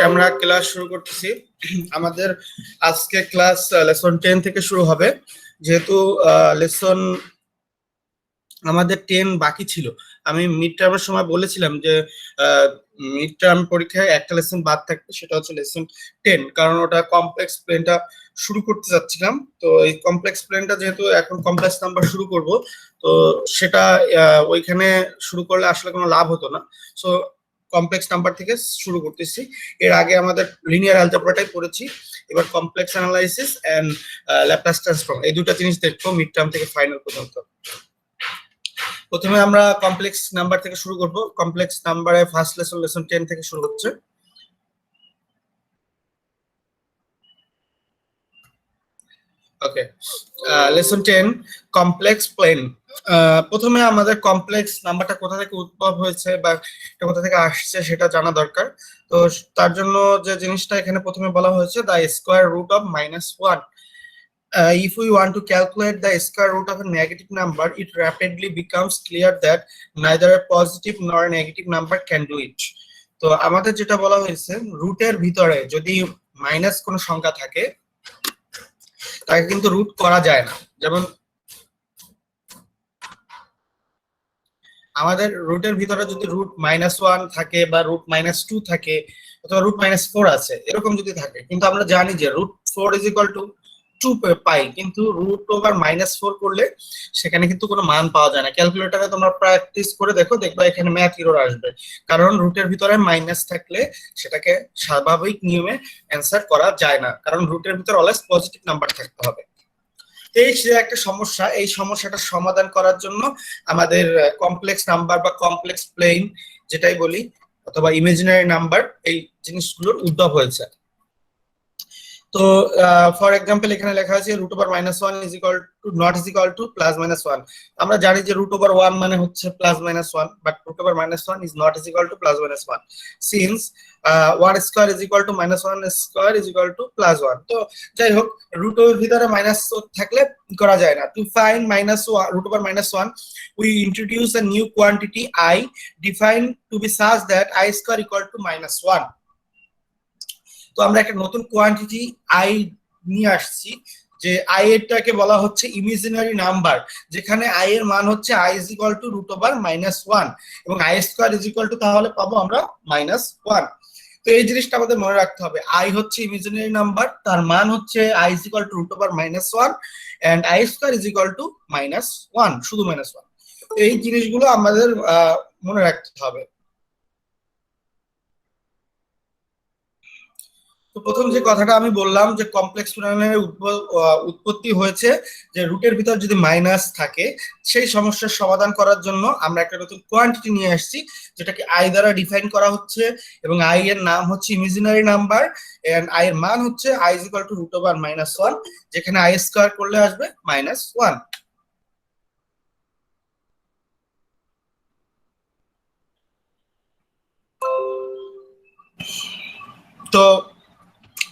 আমরা ক্লাস শুরু করতেছি। আমাদের আজকে ক্লাস লেসন 10 থেকে শুরু হবে, যেহেতু লেসন আমাদের 10 বাকি ছিল। আমি মিড টার্মের সময় বলেছিলাম যে মিড টার্ম পরীক্ষায় একটা লেসন বাদ থাকবে, সেটা হচ্ছে লেসন 10, কারণ ওটা কমপ্লেক্স প্লেনটা শুরু করতে যাচ্ছিলাম। তো এই কমপ্লেক্স প্লেনটা যেহেতু এখন কমপ্লেক্স নাম্বার শুরু করব, তো সেটা ওইখানে শুরু করলে আসলে কোনো লাভ হতো না। সো কমপ্লেক্স নাম্বার থেকে শুরু করতেছি। এর আগে আমাদের লিনিয়ার অ্যালজেব্রাটাই পড়েছি, এবার complex analysis and Laplace transform, এই দুটো জিনিস দেখবো মিড টার্ম থেকে ফাইনাল পর্যন্ত। প্রথমে আমরা কমপ্লেক্স নাম্বার থেকে শুরু করব। কমপ্লেক্স নাম্বারে ফার্স্ট লেসন 10 থেকে শুরু হচ্ছে। ওকে, লেসন 10 কমপ্লেক্স প্লেন। প্রথমে আমাদের কমপ্লেক্স নাম্বারটা কোথা থেকে উদ্ভব হয়েছে বা এটা কোথা থেকে আসছে সেটা জানা দরকার। তো তার জন্য যে জিনিসটা এখানে প্রথমে বলা হয়েছে, the square root of -1. If we want to calculate the square root of a negative number, it rapidly becomes clear that neither a positive nor a negative number can do it. তো আমাদের যেটা বলা হয়েছে, রুটের ভিতরে যদি minus কোনো সংখ্যা থাকে তাকে কিন্তু রুট করা যায় না। যেমন আমাদের রুটের ভিতরে যদি রুট -1 থাকে বা রুট -2 থাকে অথবা রুট -4 আছে, এরকম যদি থাকে, কিন্তু আমরা জানি যে রুট 4 ইজ ইকুয়াল টু 2 পাই, কিন্তু রুট ওভার -4 করলে সেখানে কিন্তু কোনো মান পাওয়া যায় না। ক্যালকুলেটরে তোমরা প্র্যাকটিস করে দেখো, দেখবা এখানে ম্যাথ এরর আসবে, কারণ রুটের ভিতরে মাইনাস থাকলে সেটাকে স্বাভাবিক নিয়মে অ্যান্সার করা যায় না, কারণ রুটের ভিতরে অলওয়েজ পজিটিভ নাম্বার থাকতে হবে। এই যে একটা সমস্যা, এই সমস্যাটা সমাধান করার জন্য আমাদের কমপ্লেক্স নাম্বার বা কমপ্লেক্স প্লেন যেটাই বলি অথবা ইমাজিনারি নাম্বার, এই জিনিসগুলোর উদ্ভব হয়েছে। তো ফর এক্সাম্পল এখানে লেখা আছে root over -1 is equal to not is equal to +-1। আমরা জানি যে রুট ওভার 1 মানে হচ্ছে +-1, but root over -1 is not is equal to +-1 since 1 square is equal to -1 square is equal to +1। তো যাই হোক, রুট ওভার ভিতরে মাইনাস থাকলে করা যায় না। To find root over -1, we introduce a new quantity I defined to be such that I square equal to -1. তো আমরা একটা নতুন কোয়ান্টিটি আই নিয়ে আসছি, যে আই এরটাকে বলা হচ্ছে ইমাজিনারি নাম্বার, যেখানে আই এর মান হচ্ছে I is equal to root over -1 এবং I square is equal to তাহলে পাবো আমরা -1। তো এই জিনিসটা আমাদের মনে রাখতে হবে, আই হচ্ছে ইমাজিনারি নাম্বার, তার মান হচ্ছে I is equal to root over -1 and I square is equal to -1, শুধু -1। এই জিনিসগুলো আমাদের মনে রাখতে হবে। তো প্রথম যে কথাটা আমি বললাম যে কমপ্লেক্স প্লেনের উৎপত্তি হয়েছে যে রুটের ভিতর যদি মাইনাস থাকে, সেই সমস্যার সমাধান করার জন্য আমরা একটা নতুন কোয়ান্টিটি নিয়ে আসছি, যেটাকে আই দ্বারা ডিফাইন করা হচ্ছে, এবং আই এর নাম হচ্ছে ইমাজিনারি নাম্বার এন্ড আই এর মান হচ্ছে I is equal to root over -1, যেখানে আই স্কয়ার করলে আসবে -1। তো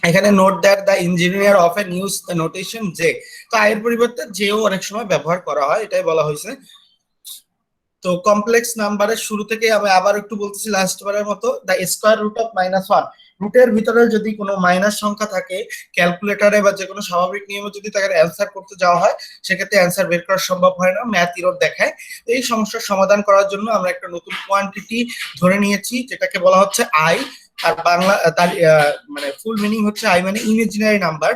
এখানে note that the engineer often use the notation J. তো আয়ের পরিবর্তে জেও অনেক সময় ব্যবহার করা হয়, এটাই বলা হয়েছে। তো কমপ্লেক্স নাম্বারের শুরু থেকে আমি আবার একটু বলতেছি লাস্ট বারের মতো, দ্য স্কয়ার রুট অফ -1। রুটের ভিতরে যদি কোনো মাইনাস সংখ্যা থাকে, ক্যালকুলেটরে বা যে কোনো স্বাভাবিক নিয়মে যদি তাকে অ্যান্সার করতে যাওয়া হয়, সেক্ষেত্রে অ্যান্সার বের করা সম্ভব হয় না, ম্যাথ এরর দেখায়। এই সমস্যার সমাধান করার জন্য আমরা একটা নতুন কোয়ান্টিটি ধরে নিয়েছি, যেটাকে বলা হচ্ছে আই। আর বাংলা তার মানে ফুল মিনিং হচ্ছে আই মানে ইমাজিনারি নাম্বার,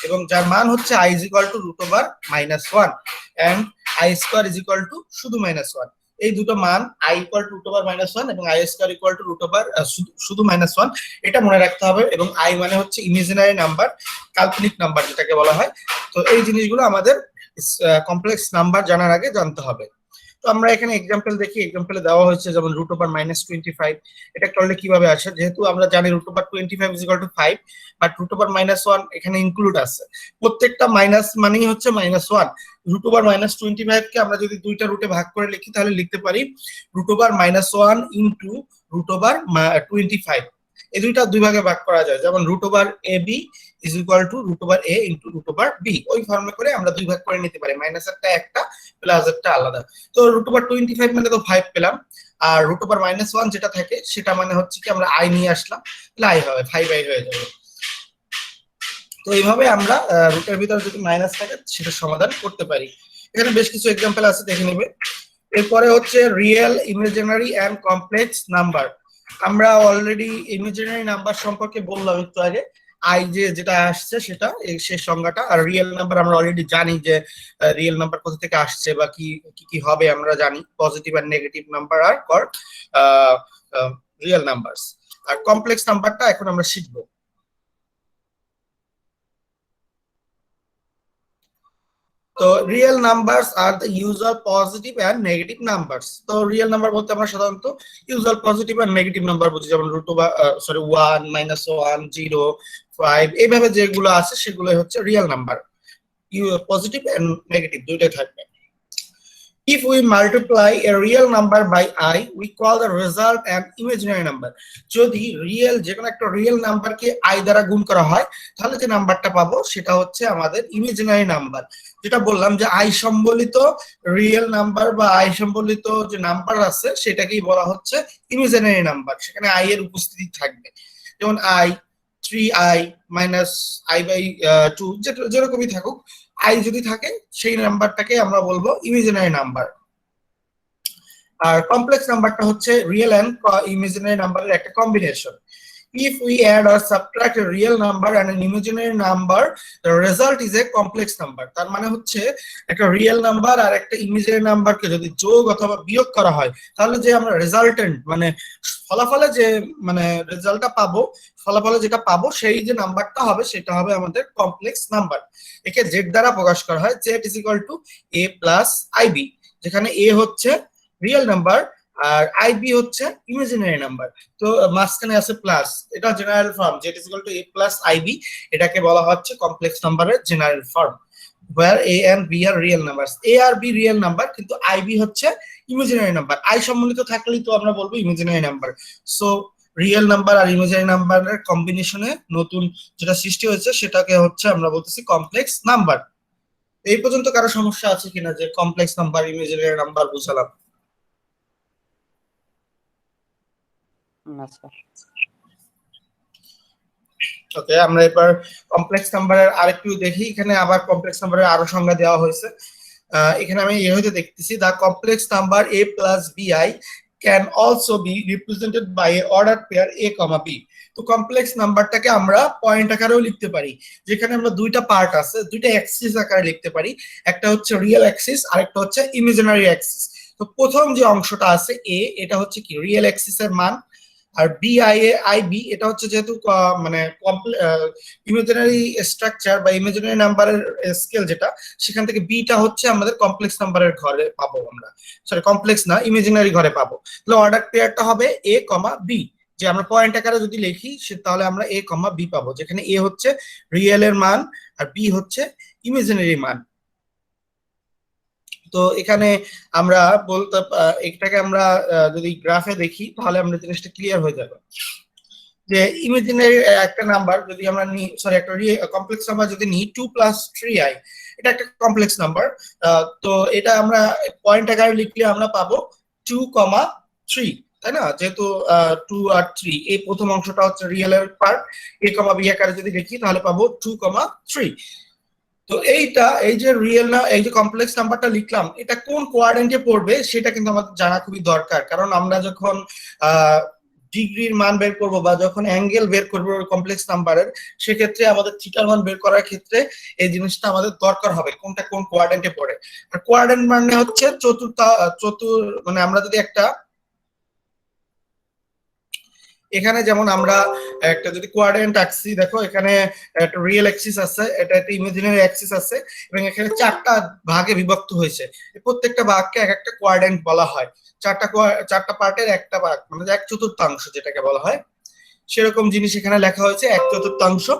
এবং যার মান হচ্ছে I is equal to root over -1 and I square is equal to শুধু -1। এই দুটো মান I equal to root over -1 এবং I square equal to root over শুধু -1, এটা মনে রাখতে হবে। এবং আই মানে হচ্ছে ইমাজিনারি নাম্বার, কাল্পনিক নাম্বার যেটাকে বলা হয়। তো এই জিনিসগুলো আমাদের কমপ্লেক্স নাম্বার জানার আগে জানতে হবে। তো আমরা এখানে এক্সাম্পল দেখি, এক্সাম্পলে দেওয়া হয়েছে যেমন রুট ওভার -25, এটা করলে কিভাবে আসে, যেহেতু আমরা জানি root over 25 is equal to 5, but root over -1 এখানে ইনক্লুড আছে, প্রত্যেকটা মাইনাস মানেই হচ্ছে -1। রুট ওভার -25 কে আমরা যদি দুইটা রুটে ভাগ করে লিখি, তাহলে লিখতে পারি root over -1 into root over 25। এই দুইটা দুই ভাগে ভাগ করা যায়, যেমন root over A B is equal to root over A into root over B, ওই ফর্মে করে আমরা দুই ভাগ করে নিতে পারি, মাইনাস একটা প্লাস একটা আলাদা। তো রুট ওভার 25 মানে তো 5 পেলাম, আর রুট ওভার -1 যেটা থাকে সেটা মানে হচ্ছে কি আমরা আই নিয়ে আসলাম, তাহলে আই হবে 5i হয়ে যাবে। তো এইভাবে আমরা রুটের ভিতরে যদি মাইনাস থাকে সেটা সমাধান করতে পারি। এখানে বেশ কিছু এক্সাম্পল আছে, দেখে নেবে। এরপরে হচ্ছে real, imaginary and complex number. আমরা অলরেডি ইমাজিনারি নাম্বার সম্পর্কে বললাম একটু আগে, আই যে যেটা আসছে সেটা সেই সংজ্ঞাটা। আর রিয়েল নাম্বার আমরা অলরেডি জানি যে রিয়েল নাম্বার কোথা থেকে আসছে বা কি কি কি হবে আমরা জানি, পজিটিভ আর negative number are called real numbers. আর কমপ্লেক্স নাম্বারটা এখন আমরা শিখবো। তো real numbers are the usual positive and negative numbers. তো রিয়েল নাম্বার বলতে আমরা সাধারণত ইউজুয়াল পজিটিভ আর নেগেটিভ নাম্বার বুঝি, যেমন রুট ওভার 1, -1, 0, 5 এইভাবে যেগুলো আছে সেগুলো হচ্ছে real number. Positive and negative দুইটাই থাকবে। If we multiply a real number by I, we call the result an imaginary number. যদি রিয়েল যে কোনো একটা রিয়েল নাম্বারকে I দ্বারা গুণ করা হয় তাহলে যে নাম্বারটা পাবো সেটা হচ্ছে আমাদের ইমাজিনারি নাম্বার। যেটা বললাম যে I সম্বলিত রিয়েল নাম্বার বা I সম্বলিত যে নাম্বার আছে সেটাকেই বলা হচ্ছে ইমাজিনারি নাম্বার, সেখানে I এর উপস্থিতি থাকবে। যেমন I 3i -i/2 যেরকমই থাকুক, আই যদি থাকে সেই নাম্বারটাকে আমরা বলবো ইমাজিনারি নাম্বার। আর কমপ্লেক্স নাম্বারটা হচ্ছে রিয়েল এন্ড ইমাজিনারি নাম্বারের একটা combination. If we add or subtract a real number and an imaginary number, the result is a complex number. তার মানে হচ্ছে একটা রিয়েল নাম্বার আর একটা ইমাজিনারি নাম্বারকে যদি যোগ অথবা বিয়োগ করা হয় তাহলে যে আমরা রেজাল্টেন্ট মানে ফলাফলে যে মানে রেজাল্টটা পাবো, ফলাফলে যেটা পাবো সেই যে নাম্বারটা হবে সেটা হবে আমাদের কমপ্লেক্স নাম্বার। একে জেড দ্বারা প্রকাশ করা হয়, z is equal to a plus i b, যেখানে a হচ্ছে রিয়েল নাম্বার আর আইবি হচ্ছে ইমাজিনারি নাম্বার। তো মাঝখানে আছে প্লাস, এটা general form, z is equal to a plus i b, এটাকে বলা হচ্ছে কমপ্লেক্স নাম্বারের general form. where a and b are real numbers, a আর b রিয়েল নাম্বার কিন্তু ib হচ্ছে ইমাজিনারি নাম্বার। i সম্বলিত থাকলেই তো আমরা বলবো imaginary number. So real number আর ইমাজিনারি নাম্বারের কম্বিনেশনে নতুন যেটা সৃষ্টি হয়েছে সেটাকে হচ্ছে আমরা বলতেছি কমপ্লেক্স নাম্বার। এই পর্যন্ত কারো সমস্যা আছে কিনা যে কমপ্লেক্স নাম্বার ইমাজিনারি নাম্বার বুঝালাম? না স্যার। ওকে, আমরা এবার কমপ্লেক্স নাম্বারের আরেকটু দেখি। এখানে আবার কমপ্লেক্স নাম্বারের আরো সংজ্ঞা দেওয়া হয়েছে। এখানে আমি হইতে দেখতেছি the complex number a plus bi can also be represented by a order pair a, b। তো কমপ্লেক্স নাম্বারটাকে আমরা পয়েন্ট আকারেও লিখতে পারি, যেখানে আমরা দুইটা পার্ট আছে, দুইটা অ্যাক্সিস আকারে লিখতে পারি। একটা হচ্ছে রিয়েল অ্যাক্সিস আর একটা হচ্ছে ইমাজিনারি অ্যাক্সিস। তো প্রথম যে অংশটা আছে a, এটা হচ্ছে কি রিয়েল অ্যাক্সিসের মান, আর আইবি এটা হচ্ছে যেহেতু মানে ইমাজিনারি স্ট্রাকচার বা ইমাজিনারি নাম্বারের স্কেল যেটা, সেখান থেকে বিটা হচ্ছে আমাদের কমপ্লেক্স নাম্বারের ঘরে পাবো আমরা, সরি কমপ্লেক্স না ইমাজিনারি ঘরে পাবো। তাহলে অর্ডার পেয়ারটা হবে a, b, যে আমরা পয়েন্ট আকারে যদি লিখি তাহলে আমরা a, b পাবো, যেখানে a হচ্ছে রিয়েল এর মান আর b হচ্ছে ইমাজিনারি মান। তো এখানে আমরা বলতে এটাকে আমরা যদি গ্রাফে দেখি তাহলে আমরা জিনিসটা ক্লিয়ার হয়ে যাবে যে ইমাজিনারি একটা নাম্বার যদি আমরা নিই, সরি একটা কমপ্লেক্স নাম্বার যদি নিই 2 + 3i, এটা একটা কমপ্লেক্স নাম্বার। তো এটা আমরা পয়েন্ট আকারে লিখলে আমরা পাবো 2, 3, তাই না? যেহেতু 2 আর 3 এই প্রথম অংশটা হচ্ছে রিয়েল এর পার্ট, a, b আকারে যদি লিখি তাহলে পাবো 2, 3। তো এইটা এই যে রিয়েল না এই যে কমপ্লেক্স নাম্বারটা লিখলাম এটা কোন কোয়াড্রেন্টে পড়বে সেটা কিন্তু আমাদের জানা খুবই দরকার, কারণ আমরা যখন ডিগ্রির মান বের করব বা যখন অ্যাঙ্গেল বের করব কমপ্লেক্স নাম্বারের, সেক্ষেত্রে আমাদের থিটার মান বের করার ক্ষেত্রে এই জিনিসটা আমাদের দরকার হবে কোনটা কোন কোয়াড্রেন্টে পড়ে। আর কোয়াড্রেন্ট মানে হচ্ছে মানে আমরা যদি একটা এখানে যেমন আমরা একটা যদি কোয়াড্রেন্ট আঁকছি, দেখো এখানে একটা রিয়েল অ্যাক্সিস আছে, এটা একটা ইমাজিনারি অ্যাক্সিস আছে এবং এখানে চারটা ভাগে বিভক্ত হয়েছে। প্রত্যেকটা ভাগকে এক একটা কোয়াড্রেন্ট বলা হয়, চারটা পার্টের একটা ভাগ মানে 1/4 যেটাকে বলা হয়, সেরকম জিনিস এখানে লেখা হয়েছে 1/4।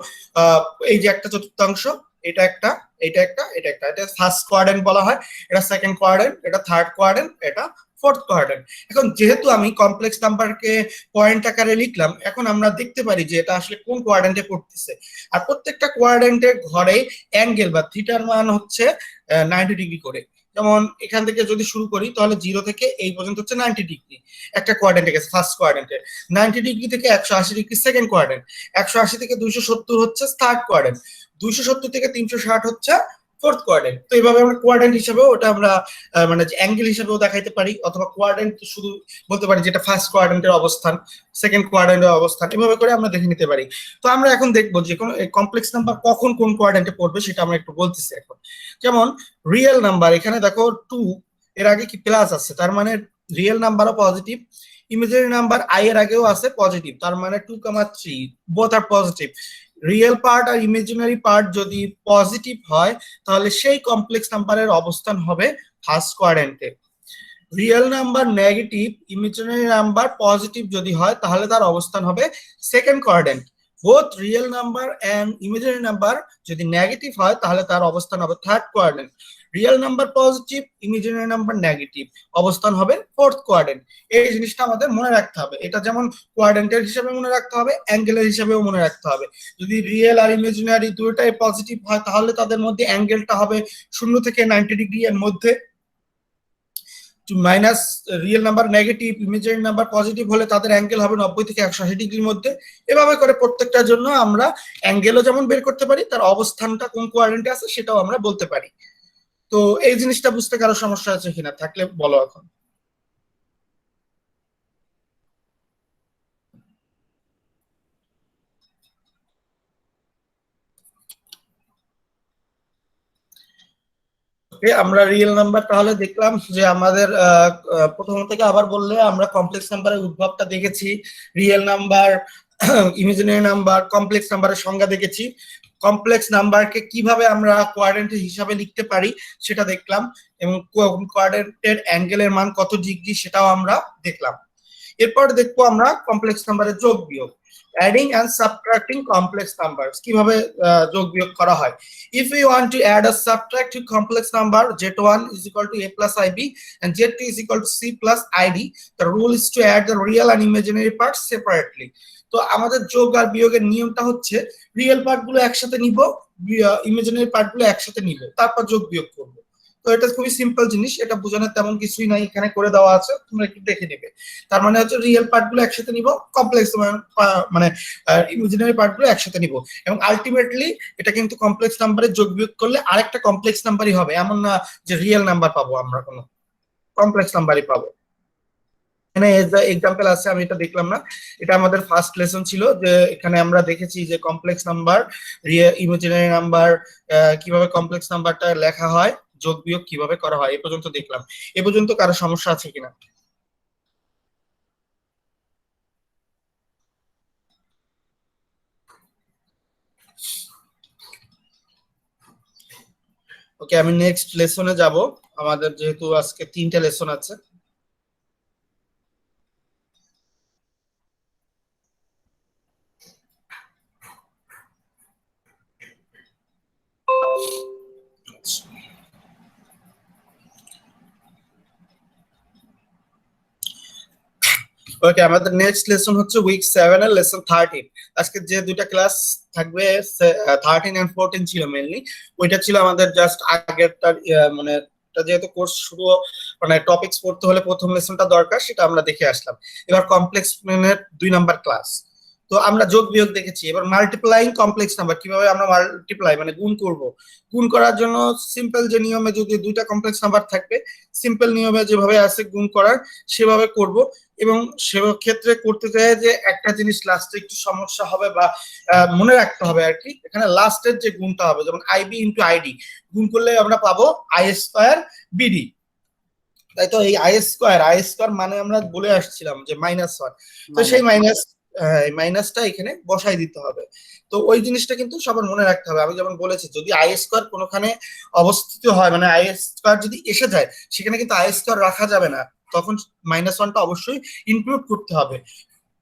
এই যে 1/4, এটা একটা, এটা একটা, এটা একটা, এটা ফার্স্ট কোয়াড্রেন্ট বলা হয়, এটা সেকেন্ড কোয়াড্রেন্ট, এটা থার্ড কোয়াড্রেন্ট, এটা ফোর্থ কোয়াড্রেন্ট। এখন যেহেতু আমি কমপ্লেক্স নাম্বারকে পয়েন্ট আকারে লিখলাম, এখন আমরা দেখতে পারি যে এটা আসলে কোন কোয়াড্রেন্টে পড়তেছে। আর প্রত্যেকটা কোয়াড্রেন্টের ঘরে অ্যাঙ্গেল বা থিটার মান হচ্ছে 90 ডিগ্রি করে। যেমন এখান থেকে যদি শুরু করি তাহলে 0 থেকে এই পর্যন্ত হচ্ছে 90 ডিগ্রি একটা কোয়াড্রেন্টে গেছে, ফার্স্ট কোয়াড্রেন্টে। 90 ডিগ্রি থেকে 180 ডিগ্রি সেকেন্ড কোয়াড্রেন্ট, 180 থেকে 270 হচ্ছে থার্ড কোয়াড্রেন্ট, 270 থেকে 360 হচ্ছে ফোর্থ কোয়াড্রেন্ট। তো এইভাবে আমরা কোয়াড্রেন্ট হিসেবেও ওটা আমরা মানে অ্যাঙ্গেল হিসেবেও দেখাইতে পারি, অথবা কোয়াড্রেন্ট শুধু বলতে পারি যেটা ফার্স্ট কোয়াড্রেন্টের অবস্থান, সেকেন্ড কোয়াড্রেন্টের অবস্থান, এভাবে করে আমরা দেখে নিতে পারি। তো আমরা এখন দেখবো যে কোনো কমপ্লেক্স নাম্বার কখন কোন কোয়াড্রেন্টে পড়বে সেটা আমরা একটু বলতেছি এখন। যেমন রিয়েল নাম্বার, এখানে দেখো 2 এর আগে কি প্লাস আছে, তার মানে রিয়েল নাম্বারও পজিটিভ। ইমাজিনারি নাম্বার আই এর আগেও আছে পজিটিভ, তার মানে 2, 3 both are positive. Real part আর ইমাজিনারি পার্ট যদি পজিটিভ হয় তাহলে সেই কমপ্লেক্স নাম্বারের অবস্থান হবে ফার্স্ট কোয়াড্রেন্টে। Real number negative, imaginary number positive যদি হয় তাহলে তার অবস্থান হবে second quadrant. Both real number and imaginary number যদি নেগেটিভ হয় তাহলে তার অবস্থান হবে থার্ড কোয়াড্রেন্ট। Real number positive, imaginary number negative, অবস্থান হবে ফোর্থ কোয়াড্রেন্ট। এই জিনিসটা আমাদের মনে রাখতে হবে। এটা যেমন কোয়াড্রেন্টের হিসাবে মনে রাখতে হবে, অ্যাঙ্গেলের হিসাবেও মনে রাখতে হবে। যদি রিয়েল আর ইমাজিনারি দুটোই পজিটিভ হয় তাহলে তাদের মধ্যে অ্যাঙ্গেলটা হবে 0 থেকে 90 ডিগ্রি এর মধ্যে। Minus real number negative, imaginary number positive হলে তাদের অ্যাঙ্গেল হবে 90 থেকে 180 ডিগ্রির মধ্যে। এভাবে করে প্রত্যেকটার জন্য আমরা অ্যাঙ্গেলও যেমন বের করতে পারি, তার অবস্থানটা কোন কোয়াড্রেন্টে আছে সেটাও আমরা বলতে পারি। তো এই জিনিসটা বুঝতে কারো সমস্যা আছে কিনা, থাকলে বলো এখন। আমরা রিয়েল নাম্বার তাহলে দেখলাম যে আমাদের প্রথম থেকে আবার বললে আমরা কমপ্লেক্স নাম্বারের উদ্ভবটা দেখেছি, real number, imaginary number, complex নাম্বারের সংজ্ঞা দেখেছি, কমপ্লেক্স নাম্বারকে কিভাবে আমরা কোয়াড্রেন্টের হিসাবে লিখতে পারি সেটা দেখলাম, এবং কোয়াড্রেন্টের অ্যাঙ্গেলের মান কত ডিগ্রি সেটাও আমরা দেখলাম। এরপর দেখবো আমরা কমপ্লেক্স নাম্বারের যোগ বিয়োগ, adding and subtracting complex numbers, কিভাবে যোগ বিয়োগ করা হয়। If we want to add or subtract a complex number, z1 is equal to a plus ib and z2 is equal to c plus id, the rule is to add the real and imaginary parts separately. তো আমাদের যোগ আর বিয়োগের নিয়মটা হচ্ছে real part গুলো একসাথে নিব, imaginary part গুলো একসাথে নিব, তারপর যোগ বিয়োগ করব। তো এটা খুবই সিম্পল জিনিস, এটা বোঝানোর তেমন কিছুই নাই, এখানে করে দেওয়া আছে, তোমরা একটু দেখে নেবে। তার মানে হচ্ছে রিয়েল পার্ট গুলো একসাথে নিব, কমপ্লেক্স মানে ইমাজিনারি পার্ট গুলো একসাথে নিব, এবং আলটিমেটলি এটা কিন্তু কমপ্লেক্স নাম্বারে যোগ বিয়োগ করলে আরেকটা কমপ্লেক্স নাম্বারই হবে, এমন না যে রিয়েল নাম্বার পাবো, আমরা কোনো কমপ্লেক্স নাম্বারই পাবো। এখানে এক্সাম্পল আছে, আমি এটা দেখলাম না, এটা আমাদের ফার্স্ট লেসন ছিল, যে এখানে আমরা দেখেছি যে কমপ্লেক্স নাম্বার, ইমাজিনারি নাম্বার, কিভাবে কমপ্লেক্স নাম্বারটা লেখা হয়, যোগ বিয়োগ কিভাবে করা হয়, এ পর্যন্ত দেখলাম। এ পর্যন্ত কারো সমস্যা আছে কিনা? ওকে, আমি নেক্সট লেসনে যাব। আমাদের যেহেতু আজকে 3টা লেসন আছে। ওকে, আমাদের নেক্সট লেসন হচ্ছে উইক 7 এর লেসন 13। আজকে যে দুইটা ক্লাস থাকবে 13 এন্ড 14 ছিল মেইনলি, ওইটা ছিল আমাদের জাস্ট আগেরটার মানে যেহেতু কোর্স শুরু, মানে টপিকস পড়তে হলে প্রথম লেসনটা দরকার, সেটা আমরা দেখে আসলাম। এবার কমপ্লেক্স এর 2 নাম্বার ক্লাস। তো আমরা যোগ বিয়োগ দেখেছি, এবার মাল্টিপ্লাইং কমপ্লেক্স নাম্বার, কিভাবে আমরা মাল্টিপ্লাই মানে গুণ করব। গুণ করার জন্য সিম্পল যে নিয়মে, যদি দুইটা কমপ্লেক্স নাম্বার থাকবে, সিম্পল নিয়মে যেভাবে আছে গুণ করার সেভাবে করব। এবং সেক্ষেত্রে করতে চাই যে একটা জিনিস লাস্টে একটু সমস্যা হবে বা মনে রাখতে হবে আর কি, এখানে লাস্টের যে গুণটা হবে, যেমন আইবি ইন্টু আইডি গুণ করলে আমরা পাবো আই স্কোয়ার বিডি, তাই তো। এই আই স্কোয়ার মানে আমরা বলে আসছিলাম যে -1, তো সেই মাইনাসটা এখানে বসাই দিতে হবে। তো ওই জিনিসটা কিন্তু সবার মনে রাখতে হবে। আমি যেমন বলেছি, যদি আই স্কোয়ার কোনোখানে অবস্থিত হয়, মানে আই স্কোয়ার যদি এসে যায়, সেখানে কিন্তু আই স্কোয়ার রাখা যাবে না, তখন -1টা অবশ্যই ইনক্লুড করতে হবে।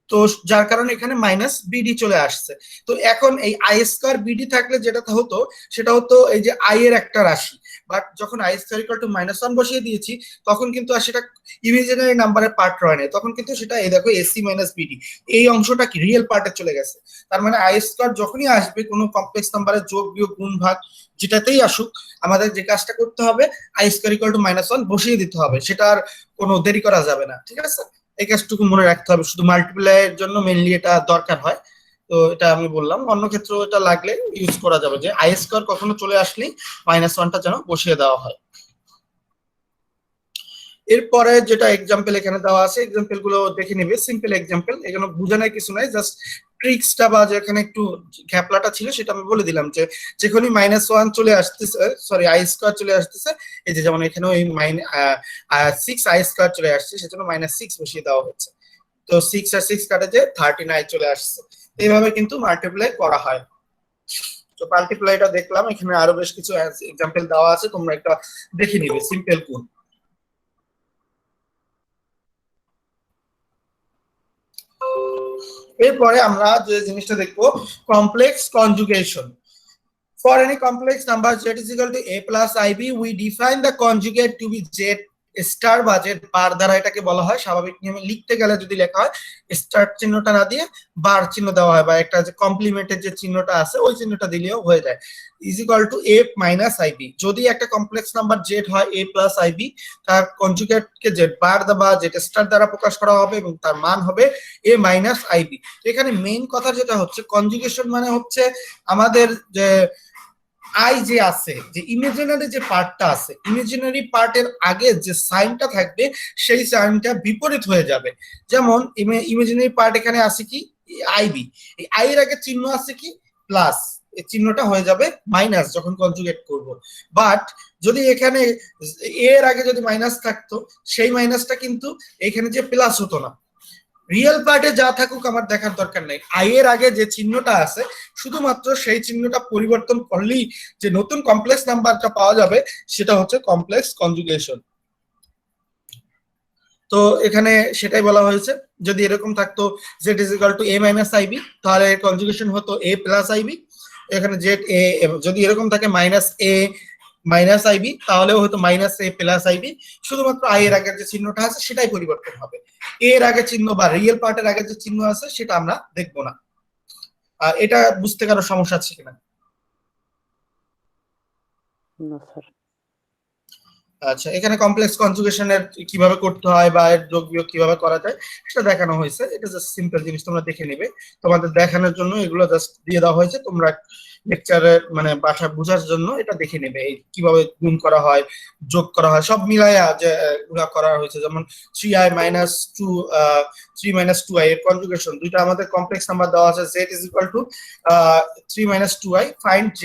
তো যার কারণে এখানে মাইনাস বিডি চলে আসছে। তো এখন এই আই স্কয়ার বিডি থাকলে যেটা হতো সেটা হতো এই যে আই এর একটা রাশি, বাট যখন আই স্কয়ার ইকুয়াল টু -1 বসিয়ে দিয়েছি তখন কিন্তু আর সেটা ইমাজিনারি নাম্বারের পার্ট রয় না, তখন কিন্তু সেটা এই দেখো এসি মাইনাস বিডি এই অংশটা কি রিয়েল পার্টে চলে গেছে। তার মানে আই স্কয়ার যখনই আসবে কোনো কমপ্লেক্স নাম্বারের যোগ বিয়োগ গুণ ভাগ যেটাতেই আসুক, আমাদের যে কাজটা করতে হবে আই স্কয়ার ইকুয়াল টু -1 বসিয়ে দিতে হবে, সেটা আর কোনো দেরি করা যাবে না। ঠিক আছে, এই কাজটুকু মনে রাখতে হবে, শুধু মাল্টিপ্লাই এর জন্য মেইনলি এটা দরকার হয়। তো এটা আমি বললাম, অন্য ক্ষেত্রে এটা লাগলে ইউজ করা যাবে যে আই স্কয়ার কখনো চলে আসলেই -1টা যেন বসিয়ে দেওয়া হয়। এরপরে যেটা এক্সাম্পল এখানে দেওয়া আছে, এক্সাম্পল গুলো দেখে নিবে, সিম্পল এক্সাম্পল, এখানে বোঝানোর কিছু নাই, জাস্ট ট্রিক্সটা বা যেখানে একটু ঘ্যাপলাটা ছিল সেটা আমি বলে দিলাম যে যখনই -1 চলে আসতেছে, সরি আই স্কয়ার চলে আসতেছে, এই যে যেমন এখানে ওই 6 আই স্কয়ার চলে আসছে সেজন্য -6 বসিয়ে দেওয়া হচ্ছে। তো 6 আর 6 কাটে যে 39 চলে আসছে। এইভাবে কিন্তু মাল্টিপ্লাই করা হয়। তো মাল্টিপ্লাইটা দেখলাম, এখানে আরো বেশ কিছু এক্সাম্পল দেওয়া আছে, তোমরা একটা দেখে নিবে সিম্পল কোন। এরপরে আমরা যে জিনিসটা দেখবো complex conjugation. For any complex number z is equal to a plus ib, we define the conjugate to be z star বা z বার দ্বারা এটাকে বলা হয়। স্বাভাবিক নিয়মে লিখতে গেলে যদি লেখা হয় স্টার চিহ্নটা না দিয়ে বার চিহ্ন দেওয়া হয়, বা একটা যে কমপ্লিমেন্টের যে চিহ্নটা আছে ওই চিহ্নটা দিলেও হয়ে যায়। Is equal to a minus ib, যদি একটা কমপ্লেক্স নাম্বার z হয় a প্লাস ib, তার কনজুগেট কে z বার বা z স্টার দ্বারা প্রকাশ করা হবে এবং তার মান হবে a মাইনাস ib। এখানে মেইন কথা যেটা হচ্ছে কনজুগেশন মানে হচ্ছে আমাদের যে আই যে আছে, যে ইমাজিনারি যে পার্টটা আছে, ইমাজিনারি পার্টের আগে যে সাইনটা থাকবে সেই সাইনটা বিপরীত হয়ে যাবে। যেমন ইমাজিনারি পার্ট এখানে আছে কি আইবি, এই আই এর আগে চিহ্ন আছে কি প্লাস, এই চিহ্নটা হয়ে যাবে মাইনাস যখন কনজুগেট করব। বাট যদি এখানে এর আগে যদি মাইনাস থাকতো সেই মাইনাসটা কিন্তু এখানে যে প্লাস হতো না। রিয়েল পার্টে যা থাকুক আমার দেখার দরকার নেই, আই এর আগে যে চিহ্নটা আছে শুধুমাত্র সেই চিহ্নটা পরিবর্তন করলেই যে নতুন কমপ্লেক্স নাম্বারটা পাওয়া যাবে সেটা হচ্ছে কমপ্লেক্স কনজুগেশন। তো এখানে সেটাই বলা হয়েছে, যদি এরকম থাকতো z is equal to a minus i b, তাহলে কনজুগেশন হতো a প্লাস আইবি। এখানে z a, যদি এরকম থাকে মাইনাস a মাইনাস আইবি, তাহলেও হয়তো মাইনাস এ প্লাস আইবি, শুধুমাত্র আই এর আগের যে চিহ্নটা আছে সেটাই পরিবর্তন হবে। এর আগে চিহ্ন বা রিয়েল পার্টের আগে যে চিহ্ন আছে সেটা আমরা দেখবো না। এটা বুঝতে কারো সমস্যা আছে কিনা? না স্যার। আচ্ছা, এখানে কমপ্লেক্স কনজুগেশনের কিভাবে করতে হয় বা এর যোগ বিয়োগ কিভাবে করা যায় সেটা দেখানো হয়েছে। এটা জাস্ট সিম্পল জিনিস, তোমরা দেখে নেবে, তোমাদের দেখানোর জন্য এগুলো জাস্ট দিয়ে দেওয়া হয়েছে, তোমরা লেকচারে মানে ভাষা বোঝার জন্য এটা দেখে নেবে এই কিভাবে গুণ করা হয় যোগ করা হয় সব মিলায়া যে গুণা করা হয়েছে। যেমন 3i মাইনাস 2 3 মাইনাস 2i এর কনজুগেশন, দুইটা আমাদের কমপ্লেক্স নাম্বার দেওয়া আছে, z is equal two 3 minus 2i, find z,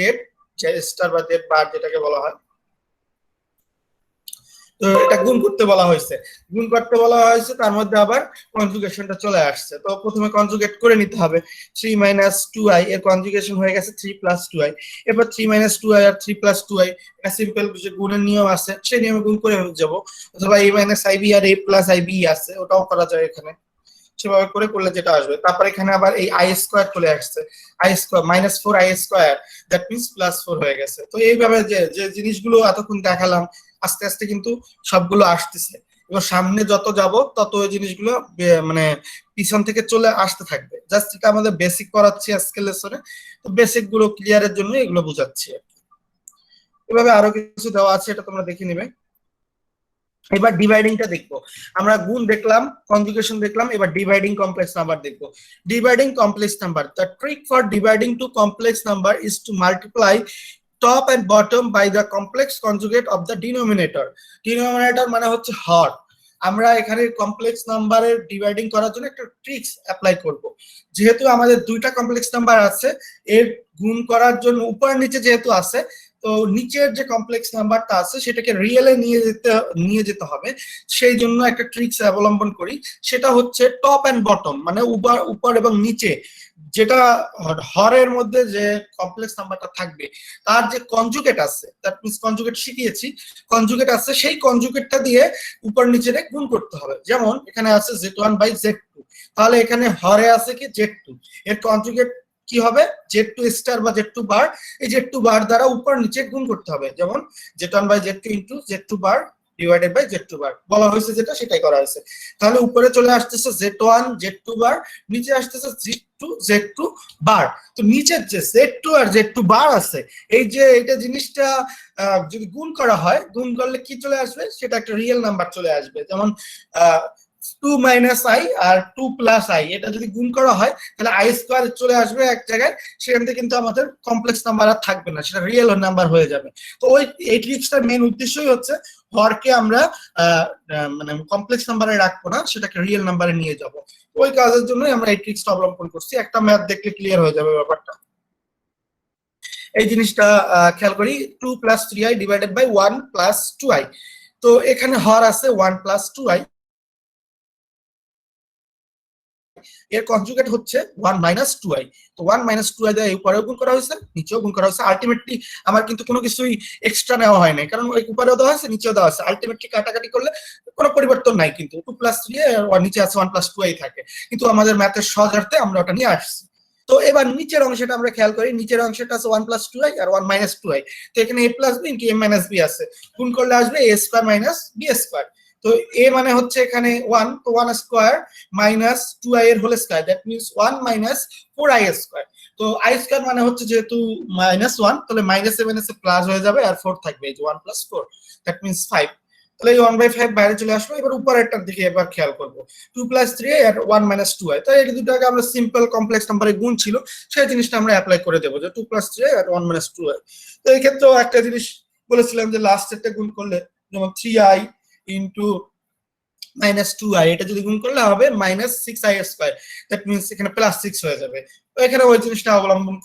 star বা z বার যেটাকে বলা হয়। তো এটা গুণ করতে বলা হয়েছে, গুণ করতে বলা হয়েছে, তার মধ্যে আবার কনজুগেশনটা চলে আসছে। তো প্রথমে কনজুগেট করে নিতে হবে, 3 মাইনাস 2i এর কনজুগেশন হয়ে গেছে 3 প্লাস 2i। এবার 3 মাইনাস 2i আর 3 প্লাস 2i, এটা সিম্পল যে গুণের নিয়ম আছে সেই নিয়মে গুণ করে যাব, অথবা a মাইনাস ib আর a প্লাস ib আছে ওটাও করা যায় এখানে, সেভাবে করে করলে যেটা আসবে। তারপর এখানে আবার এই আই স্কয়ার চলে আসছে, I square minus 4i square, that means plus 4 হয়ে গেছে। তো এইভাবে যে যে জিনিসগুলো এতক্ষণ দেখালাম আস্তে আস্তে কিন্তু সবগুলো আসতেছে, এবং সামনে যত যাব তত ওই জিনিসগুলো মানে পিছন থেকে চলে আসতে থাকবে। জাস্ট এটা আমাদের বেসিক করাচ্ছি আজকের লেসনে, তো বেসিক গুলো ক্লিয়ারের জন্য এগুলো বোঝাচ্ছি। এভাবে আরো কিছু দেওয়া আছে, এটা তোমরা দেখে নিবে। এবার ডিভাইডিংটা দেখবো, আমরা গুণ দেখলাম, কনজুগেশন দেখলাম, এবার ডিভাইডিং কমপ্লেক্স নাম্বার দেখবো। Dividing complex number, the trick for dividing two complex number is to multiply top and bottom by the complex conjugate of the denominator. Denominator মানে হচ্ছে হর। আমরা এখানে কমপ্লেক্স নাম্বারের ডিভাইডিং করার জন্য একটা ট্রিক্স অ্যাপ্লাই করব। যেহেতু আমাদের দুইটা কমপ্লেক্স নাম্বার আছে, এর গুণ করার জন্য উপর নিচে যেহেতু আছে, তো নিচের যে কমপ্লেক্স নাম্বারটা আছে সেটাকে রিয়েলে নিয়ে যেতে হবে। সেই জন্য একটা ট্রিক্স অবলম্বন করি, সেটা হচ্ছে টপ এন্ড বটম, মানে উপর এবং নিচে যেটা হরের মধ্যে যে কমপ্লেক্স নাম্বারটা থাকবে তার যে কনজুগেট আছে, দ্যাট মিন্স কনজুগেট শিখিয়েছি, কনজুগেট আছে সেই কনজুগেটটা দিয়ে উপর নিচে গুণ করতে হবে। যেমন এখানে আছে z1 বাই z2, তাহলে এখানে হরে আছে কি Z2, এর কনজুগেট কি হবে Z2 স্টার বা Z2 বার। এই Z2 বার দ্বারা উপর নিচে গুণ করতে হবে, যেমন Z1 by Z2 into Z2 bar divided by Z2 bar বলা হয়েছে, যেটা সেটাই করা হয়েছে। তাহলে উপরে চলে আসতেছে Z1 Z2 বার, নিচে আসতেছে Z2 বার। তো নিচের যে Z2 আর Z2 বার আছে, এই যে এটা জিনিসটা যদি গুণ করা হয়, গুণ করলে কি চলে আসবে, সেটা একটা রিয়েল নাম্বার চলে আসবে। যেমন 2 মাইনাস আই আর 2 প্লাস আই, এটা যদি গুণ করা হয় তাহলে আই স্কোয়ার চলে আসবে এক জায়গায়, সেখান থেকে কিন্তু আমাদের কমপ্লেক্স নাম্বার আর থাকবে না, সেটা রিয়েল নাম্বার হয়ে যাবে। তো ওই এই ট্রিক্সটার মেইন উদ্দেশ্যই হচ্ছে হরকে আমরা মানে কমপ্লেক্স নাম্বারে রাখবো না, সেটাকে রিয়েল নাম্বারে নিয়ে যাব। ওই কাজের জন্যই আমরা এই ট্রিক্সটা অবলম্বন করছি। একটা ম্যাথ দেখলে ক্লিয়ার হয়ে যাবে ব্যাপারটা। এই জিনিসটা খেয়াল করি, 2 plus 3i divided by 1 plus 2i। তো এখানে হর আছে 1 প্লাস 2i, এর কনজুগেট হচ্ছে 1 মাইনাস 2i। তো 1 মাইনাস 2i দিয়ে উপরেও গুণ করা হয়েছে, নিচেও গুণ করা হয়েছে। আলটিমেটলি আমার কিন্তু কোনো কিছুই এক্সট্রা নেওয়া হয় না, কারণ ওই উপরেও দেওয়া আছে নিচেও দেওয়া আছে। আলটিমেটলি কাটাকাটি করলে কোনো পরিবর্তন নাই, কিন্তু 2 প্লাস 3 আর নিচে আছে 1 প্লাস 2i থাকে, কিন্তু আমাদের ম্যাথের সহজার্থে আমরা ওটা নিয়ে আসছি। তো এবার নিচের অংশটা আমরা খেয়াল করি, নিচের অংশটা আছে 1 প্লাস 2i আর 1 মাইনাস 2i। তো এখানে a plus b into a minus b আছে, গুণ করলে আসবে a square minus b square. তো a মানে হচ্ছে এখানে 1, তো 1 স্কয়ার মাইনাস 2i এর whole square, that means 1 minus 4i square. তো i স্কয়ার মানে হচ্ছে যেহেতু -1, তাহলে মাইনাসে মাইনাসে প্লাস হয়ে যাবে আর 4 থাকবে, এই যে 1 প্লাস 4, দ্যাট মিন্স 5। তাহলে এই 1/5 বাইরে চলে আসলো। এবার উপরেরটার দিকে এবার খেয়াল করব, 2 প্লাস 3i আর 1 মাইনাস 2i। তো এই দুটোকে আমরা সিম্পল কমপ্লেক্স নাম্বারে গুণ ছিল, সেই জিনিসটা আমরা অ্যাপ্লাই করে দেবো, যে 2 প্লাস 3i আর 1 মাইনাস 2i। তো এই ক্ষেত্রেও একটা জিনিস বলেছিলাম যে লাস্টেরটা গুণ করলে, যেমন 3i ইনটু মাইনাস 2i, এটা যদি গুণ করলে হবে minus 6i square, that means এখানে প্লাস 6 হয়ে যাবে। তো এখানে ওই জিনিসটা অবলম্বন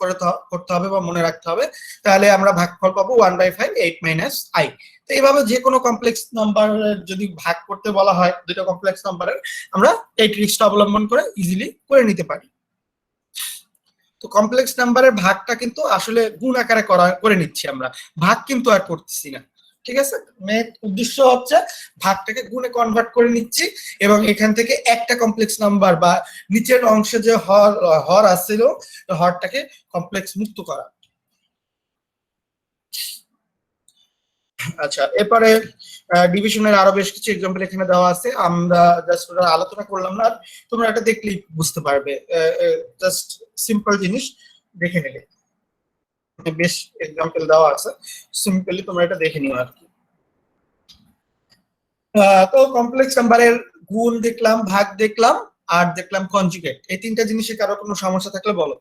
করতে হবে বা মনে রাখতে হবে। তাহলে আমরা ভাগফল পাবো 1/5 8 মাইনাস i। তো এইভাবে যে কোনো কমপ্লেক্স নাম্বার যদি ভাগ করতে বলা হয় দুটো কমপ্লেক্স নাম্বারের, আমরা এই ট্রিক্সটা অবলম্বন করে ইজিলি করে নিতে পারি। তো কমপ্লেক্স নাম্বারের ভাগটা কিন্তু আসলে গুণ আকারে করে নিচ্ছি আমরা, ভাগ কিন্তু আর করতেছি না, ঠিক আছে। মেন উদ্দেশ্য হচ্ছে ভাগটাকে গুণে কনভার্ট করে নিচ্ছি, এবং এখান থেকে একটা কমপ্লেক্স নাম্বার বা নিচের অংশে যে হর আসছিল হরটাকে কমপ্লেক্স মুক্ত করা। আচ্ছা, এরপরে ডিভিশনের আরো বেশ কিছু এক্সাম্পল এখানে দেওয়া আছে, আমরা জাস্ট ওটা আলোচনা করলাম না, তোমরা এটা দেখলেই বুঝতে পারবে। জাস্ট সিম্পল জিনিস দেখে নিলে, বেশ এক্সাম্পল দেওয়া আছে, সিম্পলি তোমরা এটা দেখে নিও আর কি। তো কমপ্লেক্স নাম্বারের গুণ দেখলাম, ভাগ দেখলাম, আর দেখলাম কনজুগেট। এই তিনটা জিনিসে কারো কোনো সমস্যা থাকলে বলো।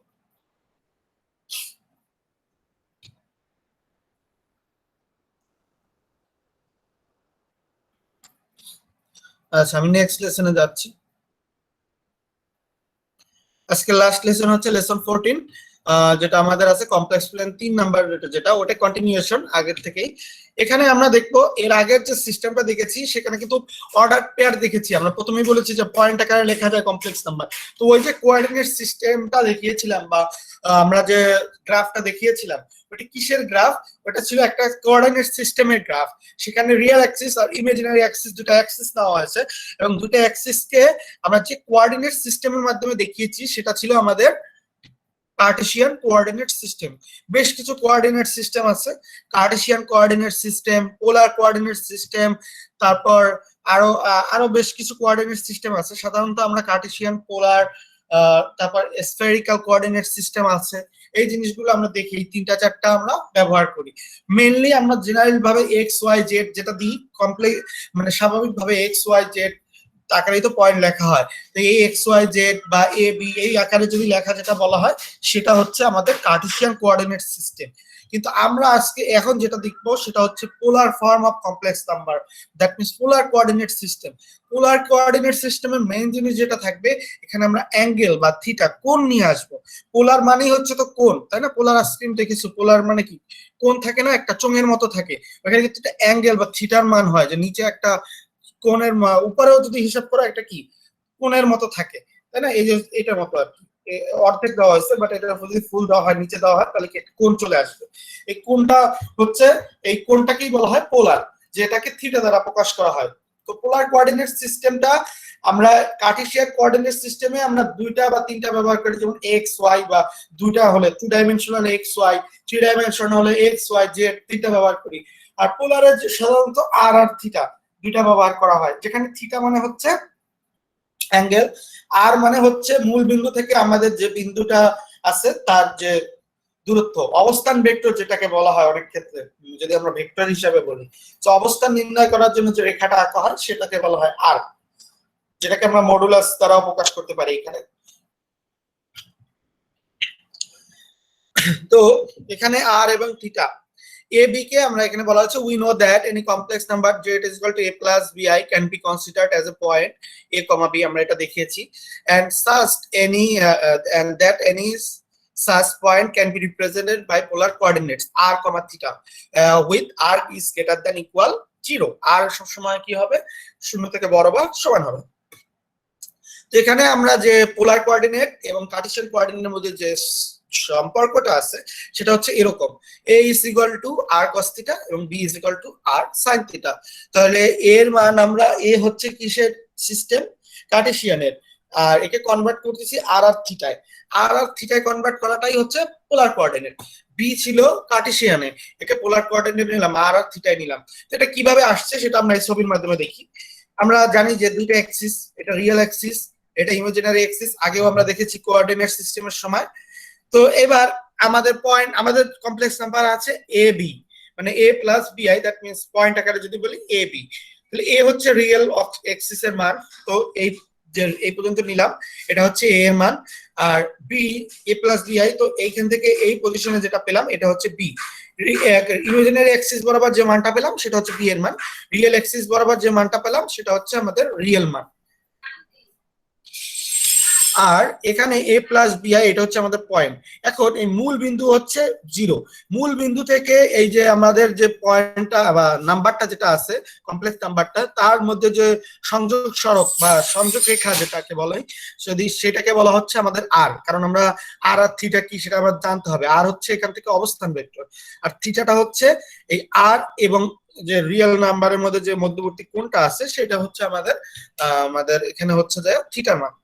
আচ্ছা, আমি নেক্সট লেসনে যাচ্ছি। আজকে লাস্ট লেসন হচ্ছে লেসন 14, যেটা আমাদের আছে কমপ্লেক্স প্লেন 3 নাম্বার, যেটা ওটা কন্টিনিউয়েশন আগের থেকেই। এখানে আমরা দেখবো এর আগের যে সিস্টেমটা দেখেছি সেখানে কিন্তু অর্ডার পেয়ার দেখেছি। আমরা প্রথমেই বলেছি যে পয়েন্ট আকারে লেখা যায় কমপ্লেক্স নাম্বার। তো ওই যে কোঅর্ডিনেট সিস্টেমটা দেখিয়েছিলাম বা আমরা যে গ্রাফটা দেখিয়েছিলাম, ওটা কিসের গ্রাফ? ওটা ছিল একটা কোঅর্ডিনেট সিস্টেমের গ্রাফ। সেখানে রিয়েল অ্যাক্সিস আর ইমাজিনারি অ্যাক্সিস, দুটো অ্যাক্সিস নেওয়া হয়েছে, এবং দুটো অ্যাক্সিসকে আমরা যে কোঅর্ডিনেট সিস্টেমের মাধ্যমে দেখিয়েছি সেটা ছিল আমাদের কার্টেসিয়ান কোঅর্ডিনেট সিস্টেম। বেশ কিছু কোঅর্ডিনেট সিস্টেম আছে, Cartesian coordinate system, polar coordinate system, তারপর আরো আরো বেশ কিছু কোঅর্ডিনেট সিস্টেম আছে। সাধারণত আমরা কার্টেসিয়ান, পোলার, তারপর স্ফেরিক্যাল কোঅর্ডিনেট সিস্টেম আছে। এই জিনিসগুলো আমরা দেখি, এই তিনটা চারটা আমরা ব্যবহার করি। মেইনলি আমরা জেনারেল ভাবে এক্স ওয়াই জেড যেটা দিই, কমপ্লেক্স মানে স্বাভাবিকভাবে এক্স ওয়াই জেড আকারেই তো পয়েন্ট লেখা হয়। তো এই এক্স ওয়াই জেড বা এ বি এই আকারে যদি লেখা যেটা বলা হয় সেটা হচ্ছে আমাদের কার্টেসিয়ান কোঅর্ডিনেট সিস্টেম। কিন্তু আমরা আজকে এখন যেটা দেখবো সেটা হচ্ছে polar form of complex number, that means polar coordinate system. Polar coordinate সিস্টেমের মেইন জিনিস যেটা থাকবে, এখানে আমরা অ্যাঙ্গেল বা থিটা, কোণ নিয়ে আসবো। পোলার মানেই হচ্ছে তো কোণ, তাই না? পোলার স্ক্রিন দেখেছো, পোলার মানে কি? কোণ থাকে না, একটা চোঙের মতো থাকে, ওখানে কিন্তু একটা অ্যাঙ্গেল বা থিটার মান হয়, যে নিচে একটা কোণের উপরেও যদি হিসাব করা একটা কি কোণের মতো থাকে, তাই না? এই যে এটার মতো আর কি, অর্ধেক দেওয়া হয়েছে, বাট এটা যদি ফুল দেওয়া হয়, নিচে দেওয়া হয়, তাহলে কোণ চলে আসবে। এই কোণটা হচ্ছে, এই কোণটাকেই বলা হয় পোলার, যেটাকে থিটা দ্বারা প্রকাশ করা হয়। তো পোলার কোঅর্ডিনেট সিস্টেমটা আমরা কার্টেসিয়ান কোঅর্ডিনেট সিস্টেমে আমরা দুইটা বা তিনটা ব্যবহার করি, যেমন এক্স ওয়াই, বা দুইটা হলে 2 ডাইমেনশনাল এক্স ওয়াই, 3 ডাইমেনশনাল হলে এক্স ওয়াই জেড, তিনটা ব্যবহার করি। আর পোলারে সাধারণত আর আর থিটা দুইটা ব্যবহার করা হয়, যেখানে থিটা মানে হচ্ছে অ্যাঙ্গেল, আর মানে হচ্ছে মূল বিন্দু থেকে আমাদের যে বিন্দুটা আছে তার যে দূরত্ব, অবস্থান ভেক্টর যেটাকে বলা হয় অনেক ক্ষেত্রে, যদি আমরা ভেক্টর হিসাবে বলি। তো অবস্থান নির্ণয় করার জন্য যে রেখাটা আঁকা হয় সেটাকে বলা হয় আর, যেটাকে আমরা মডুলাস দ্বারাও প্রকাশ করতে পারি এখানে। তো এখানে আর এবং থিটা, এ বি কে আমরা এখানে বলা হচ্ছে we know that any complex number z is equal to a plus bi can be considered as a point a comma b, আমরা এটা দেখিয়েছি। And such any and that any such point can be represented by polar coordinates r comma theta with r is greater than equal 0, r সব সময় কি হবে, শূন্য থেকে বড় বা সমান হবে। তো এখানে আমরা যে পোলার কোঅর্ডিনেট এবং কার্টেসিয়ান কোঅর্ডিনেটের মধ্যে যে সম্পর্কটা আছে সেটা হচ্ছে এরকম, a is equal to r cos theta এবং b is equal to r sin theta। তাহলে এর মান আমরা, a হচ্ছে কিসের সিস্টেম, কার্টেসিয়ানের, আর একে কনভার্ট করতেছি আর আর থিটায়, আর আর থিটায় কনভার্ট করাটাই হচ্ছে পোলার কোঅর্ডিনেট। বি ছিল কার্টেসিয়ানে, একে পোলার কোঅর্ডিনেট নিলাম, আর আর থিটায় নিলাম। তো এটা কিভাবে আসছে সেটা আমরা এই ছবির মাধ্যমে দেখি। আমরা জানি যে দুইটা অ্যাক্সিস, এটা রিয়েল অ্যাক্সিস, এটা ইমাজিনারি অ্যাক্সিস, আগেও আমরা দেখেছি কোঅর্ডিনেট সিস্টেমের সময়। তো এবার আমাদের পয়েন্ট, আমাদের কমপ্লেক্স নাম্বার আছে এ বি, মানে এ প্লাস বিআই, দ্যাট মিনস পয়েন্ট আকারে যদি বলি এ বি, তাহলে এ হচ্ছে রিয়েল অ্যাক্সিস এর মান, তো এই পর্যন্ত নিলাম, এটা হচ্ছে এ এর মান। আর বি এ প্লাস বিআই, তো এইখান থেকে এই পজিশনে যেটা পেলাম এটা হচ্ছে বি। ইমাজিনারি অ্যাক্সিস বরাবর যে মানটা পেলাম সেটা হচ্ছে বি এর মান, রিয়েল অ্যাক্সিস বরাবর যে মানটা পেলাম সেটা হচ্ছে আমাদের রিয়েল মান। আর এখানে a প্লাস বিআই এটা হচ্ছে আমাদের পয়েন্ট। এখন এই মূল বিন্দু হচ্ছে 0, মূল বিন্দু থেকে এই যে আমাদের যে পয়েন্টটা বা নাম্বারটা যেটা আছে কমপ্লেক্স নাম্বারটা, তার মধ্যে যে সংযোগ সড়ক বা সংযোগ রেখা যেটাকে বলে, যদি সেটাকে বলা হচ্ছে আমাদের আর, কারণ আমরা আর আর থিটা কি সেটা আমরা জানতে হবে। আর হচ্ছে এখান থেকে অবস্থান ভেক্টর, আর থিটাটা হচ্ছে এই আর এবং যে রিয়েল নাম্বারের মধ্যে যে মধ্যবর্তী কোণটা আছে সেটা হচ্ছে আমাদের এখানে হচ্ছে যে থিটার মান।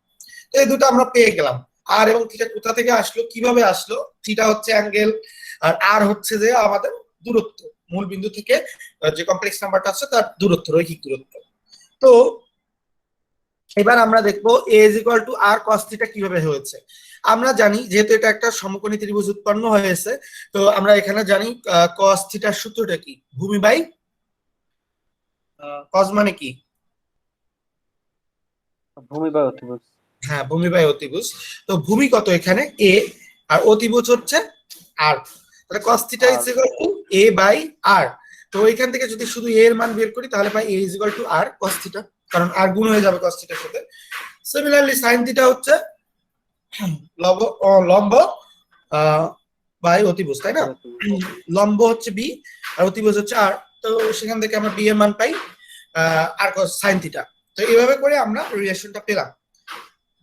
এই দুটো আমরা পেয়ে গেলাম। আর এবং থিটা কোথা থেকে আসলো, কিভাবে আসলো, থিটা হচ্ছে অ্যাঙ্গেল আর আর হচ্ছে যে আমাদের দূরত্ব, মূল বিন্দু থেকে যে কমপ্লেক্স নাম্বারটা আছে তার দূরত্ব, রৈখিক দূরত্ব। তো এবার আমরা দেখবো a is equal to r cos theta কিভাবে হয়েছে। আমরা জানি যেহেতু এটা একটা সমকোণী ত্রিভুজ উৎপন্ন হয়েছে, তো আমরা এখানে জানি cos theta সূত্রটা কি, ভূমি বাই cos মানে কি, ভূমি বাই অতিভুজ। হ্যাঁ, ভূমি বাই অতিভুজ। তো ভূমি কত এখানে a, আর অতিভুজ হচ্ছে r, তাহলে cos θ is equal to a by r। তো এখান থেকে যদি শুধু a এর মান বের করি তাহলে পাই a is equal to r cos θ, কারণ r গুণ হয়ে যাবে cos θ এর সাথে। সিমিলারলি sin θ হচ্ছে লম্ব বাই অতিভুজ, তাই না? লম্ব হচ্ছে b আর অতিভুজ হচ্ছে r, তো সেখান থেকে আমরা b এর মান পাই r cos sin θ। তো এইভাবে করে আমরা রিলেশনটা পেলাম।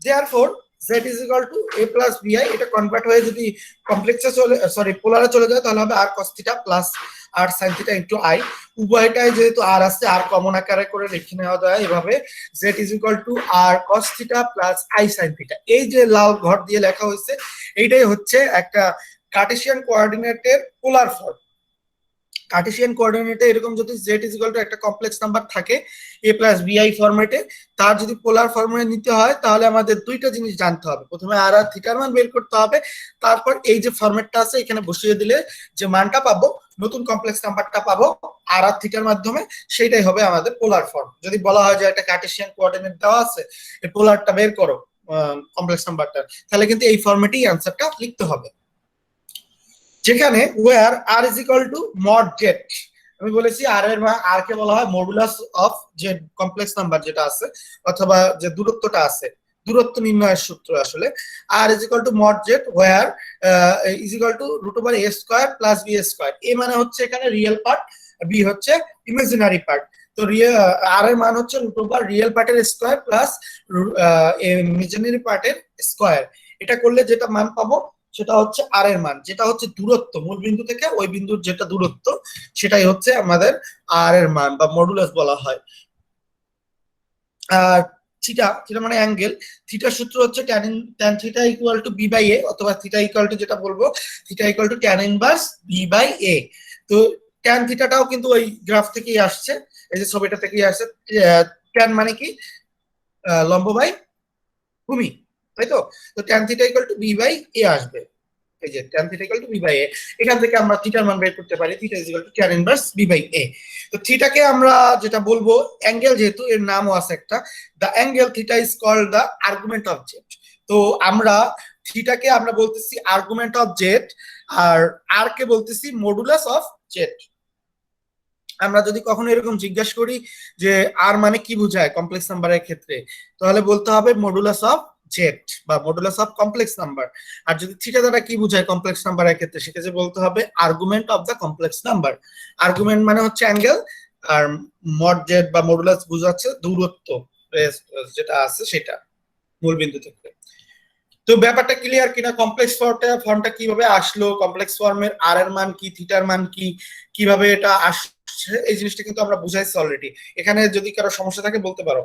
Therefore z is equal to a plus bi, এটা কনভার্ট হয়ে যদি কমপ্লেক্সে পোলারে চলে যায় তাহলে হবে r cos θ plus r sin θ into i। উভয়টাই যেহেতু r আছে, r কমন আকারে করে লিখে নেওয়া যায় এভাবে, z is equal to r cos θ plus i sin θ। এই যে লাল ঘর দিয়ে লেখা হয়েছে এইটাই হচ্ছে একটা কার্টেসিয়ান কোঅর্ডিনেটের পোলার ফর্ম। কার্টেসিয়ান কোঅর্ডিনেটে এরকম যদি z is equal to একটা কমপ্লেক্স নাম্বার থাকে a প্লাস bi ফরম্যাটে, তার যদি পোলার ফরম্যাটে নিতে হয় তাহলে আমাদের দুইটা জিনিস জানতে হবে। প্রথমে আর আর থিটার মান বের করতে হবে, তারপর এই যে ফরম্যাটটা আছে এখানে বসিয়ে দিলে যে মানটা পাবো, নতুন কমপ্লেক্স নাম্বারটা পাবো আর আর থিটার মাধ্যমে, সেটাই হবে আমাদের পোলার ফর্ম। যদি বলা হয় যে একটা কার্টেসিয়ান কোঅর্ডিনেট দেওয়া আছে, এই পোলারটা বের করো কমপ্লেক্স নাম্বারটা, তাহলে কিন্তু এই ফরম্যাটেই অ্যানসারটা লিখতে হবে। যেখানে wire r is equal to mod z, আমি বলেছি r এর মান, r কে বলা হয় মডুলাস অফ যে কমপ্লেক্স নাম্বার যেটা আছে অথবা যে দূরত্বটা আছে, দূরত্ব নির্ণয়ের সূত্র আসলে r is equal to mod z where is equal to root over a square plus b square। a মানে হচ্ছে এখানে রিয়েল পার্ট, b হচ্ছে ইমাজিনারি পার্ট। তো r এর মান হচ্ছে root over রিয়েল পার্টের স্কয়ার প্লাস ইমাজিনারি পার্টের স্কয়ার। এটা করলে যেটা মান পাবো সেটা হচ্ছে আর এর মান, যেটা হচ্ছে দূরত্ব মূল বিন্দু থেকে ওই বিন্দুর যেটা দূরত্ব সেটাই হচ্ছে আমাদের আর এর মান বা মডুলাস বলা হয়। আর থিটা, থিটা মানে অ্যাঙ্গেল, থিটার সূত্র হচ্ছে tan theta equal to B by A, অথবা থিটা ইকুয়াল টু যেটা বলবো theta equal to tan inverse B by A. তো ট্যান থিটাটাও কিন্তু ওই গ্রাফ থেকেই আসছে, এই যে ছবিটা থেকেই আসছে। ট্যান মানে কি লম্ব বাই ভূমি, তাই তো? তো tan theta equal to B by A আসবে, এই যে tan theta equal to B by A. এখান থেকে আমরা থিটার মান বের করতে পারি, theta is equal to tan inverse B by A. তো থিটাকে আমরা যেটা বলবো অ্যাঙ্গেল, যেহেতু এর নামও আছে একটা, the angle theta is called the argument of z. তো আমরা থিটাকে আমরা বলতেছি আর্গুমেন্ট অফ জেড, আর আর কে বলতেছি মডুলাস অফ জেড। আমরা যদি কখনো এরকম জিজ্ঞাসা করি যে আর মানে কি বোঝায় কমপ্লেক্স নাম্বারের ক্ষেত্রে, তাহলে বলতে হবে মডুলাস অফ জেড বা মডুলাস অফ কমপ্লেক্স নাম্বার। আর যদি থিটা দ্বারা কি বোঝায় কমপ্লেক্স নাম্বারের ক্ষেত্রে, সেক্ষেত্রে বলতে হবে argument of the complex number. Argument মানে হচ্ছে অ্যাঙ্গেল, আর মড জেড বা মডুলাস বোঝাচ্ছে দূরত্ব যেটা আছে সেটা মূলবিন্দু থেকে। তো ব্যাপারটা ক্লিয়ার কিনা? কমপ্লেক্স ফর্মটা কিভাবে আসলো, কমপ্লেক্স ফর্মের আর এর মান কি, থিটার মান কি, কিভাবে এটা আসছে, এই জিনিসটা কিন্তু আমরা বুঝাইছি অলরেডি। এখানে যদি কারো সমস্যা থাকে বলতে পারো।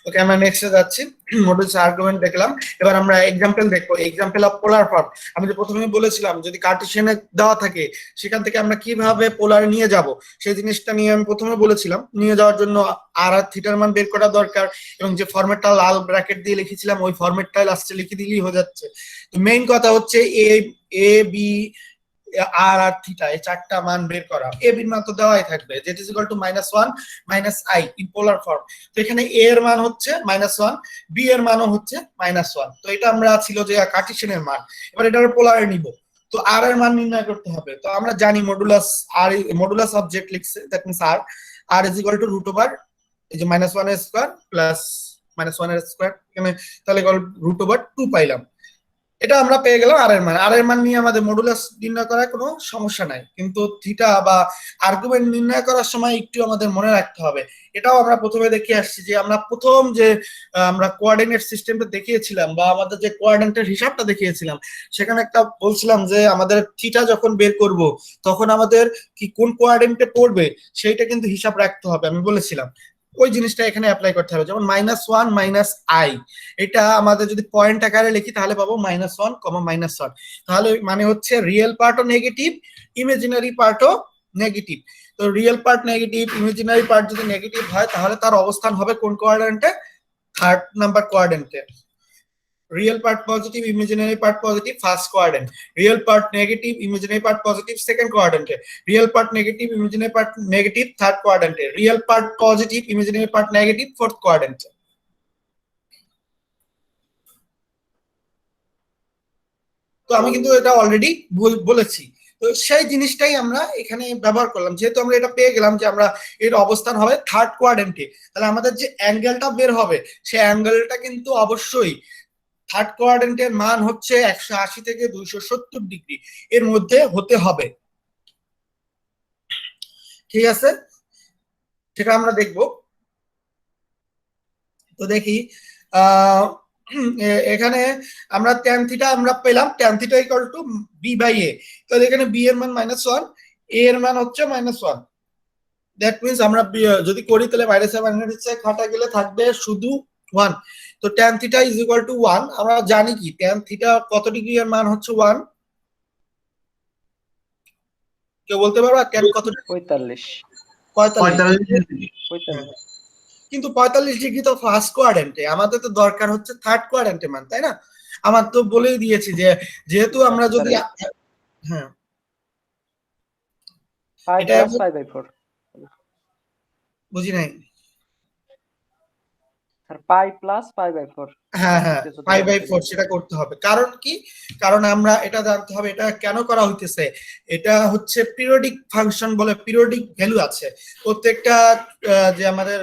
ওকে, আমরা নেক্সটে যাচ্ছি। মডুলাস আর্গুমেন্ট দেখলাম, এবার আমরা এক্সাম্পল দেখবো, এক্সাম্পল অফ পোলার ফর্ম। আমি যে প্রথমে বলেছিলাম যদি কার্টেসিয়ানে দেওয়া থাকে সেখান থেকে আমরা কিভাবে পোলার নিয়ে যাব, সেই জিনিসটা নিয়ে আমি প্রথমে বলেছিলাম। নিয়ে যাওয়ার জন্য আর আর থিটার মান বের করা দরকার, এবং যে ফরম্যাটটা লাল ব্র্যাকেট দিয়ে লিখেছিলাম ওই ফরম্যাটটা লাস্টে লিখে দিলেই হয়ে যাচ্ছে। তো মেইন কথা হচ্ছে এ A B R R theta, এই চারটা মান বের করা। এ বির মান তো দেওয়াই থাকবে, যেটা is equal to -1 - i in polar form. তো এখানে এ এর মান হচ্ছে -1, বি এর মানও হচ্ছে -1। তো এটা আমরা ছিল যে কার্টেসিয়ানের মান, এবার এটার পোলারে নিব। তো আর এর মান নির্ণয় করতে হবে। তো আমরা জানি modulus R, modulus of Z লিখছে, that means R, R is equal to √, এই যে -1 এর স্কয়ার প্লাস -1 এর স্কয়ার, এখানে তাহলে √2 পাইলাম। এটা আমরা পেয়ে গেলাম আর এর মান। আর এর মান নিয়ে আমাদের মডুলাস নির্ণয় করার কোনো সমস্যা নাই, কিন্তু থিটা বা আর্গুমেন্ট নির্ণয় করার সময় একটু আমাদের মনে রাখতে হবে। এটাও আমরা প্রথমে দেখে আসছি যে আমরা প্রথম যে আমরা কোঅর্ডিনেট সিস্টেমটা দেখিয়েছিলাম বা আমাদের যে কোঅর্ডিনেটের হিসাবটা দেখিয়েছিলাম, সেখানে একটা বলছিলাম যে আমাদের থিটা যখন বের করব তখন আমাদের কি কোন কোঅর্ডিনেটে পড়বে সেইটা কিন্তু হিসাব রাখতে হবে, আমি বলেছিলাম। ওই জিনিসটা এখানে অ্যাপ্লাই করতে হবে। যেমন -1 - i, এটা আমাদের যদি পয়েন্ট আকারে লিখি তাহলে পাবো -1, -1। তাহলে মানে হচ্ছে রিয়েল পার্টও নেগেটিভ, ইমাজিনারি পার্টও নেগেটিভ। তো real part negative, imaginary part যদি নেগেটিভ হয় তাহলে তার অবস্থান হবে কোন কোয়াড্রেন্টে? থার্ড নাম্বার কোয়াড্রেন্টে। Real part positive, imaginary part positive, first quadrant. Real part negative, imaginary part positive, second কোয়াড্রেন্টে। Real part negative, imaginary part negative, third কোয়াড্রেন্টে। Real part positive, imaginary part negative, fourth কোয়াড্রেন্টে। তো আমি কিন্তু এটা already বলেছি। তো সেই জিনিসটাই আমরা এখানে ব্যবহার করলাম, যেহেতু আমরা এটা পেয়ে গেলাম যে আমরা এর অবস্থান হবে থার্ড কোয়াড্রেন্টে, তাহলে আমাদের যে অ্যাঙ্গেলটা বের হবে সেই অ্যাঙ্গেলটা কিন্তু অবশ্যই থার্ড কোয়াড্রেন্টের মান হচ্ছে 180 থেকে 270 ডিগ্রি এর মধ্যে হতে হবে। ঠিক আছে, সেটা আমরা দেখব। তো দেখি এখানে আমরা tan থিটা আমরা পেলাম, tan theta equal to b by a। তাহলে এখানে b এর মান -1, a এর মান হচ্ছে -1। দ্যাট মিন্স আমরা যদি করি তাহলে -1 কাটা গেলে থাকবে শুধু 1। তো tan theta is equal to 1। আমরা জানি কি tan থিটা কত ডিগ্রি এর মান হচ্ছে 1? কেউ বলতে পারবা tan কত? 45। 45। কিন্তু 45 ডিগ্রি তো ফার্স্ট কোয়াড্রেন্টে, আমাদের তো দরকার হচ্ছে থার্ড কোয়াড্রেন্টে মান, তাই না? আমার তো বলেই দিয়েছি যে যেহেতু আমরা যদি হ্যাঁ এটা বুঝি নাই। আর পাই প্লাস π/4। হ্যাঁ হ্যাঁ, π/4 সেটা করতে হবে। কারণ কি? কারণ আমরা এটা জানতে হবে এটা কেন করা হইতেছে। এটা হচ্ছে পিরিয়ডিক ফাংশন বলে, পিরিয়ডিক ভ্যালু আছে প্রত্যেকটা যে আমাদের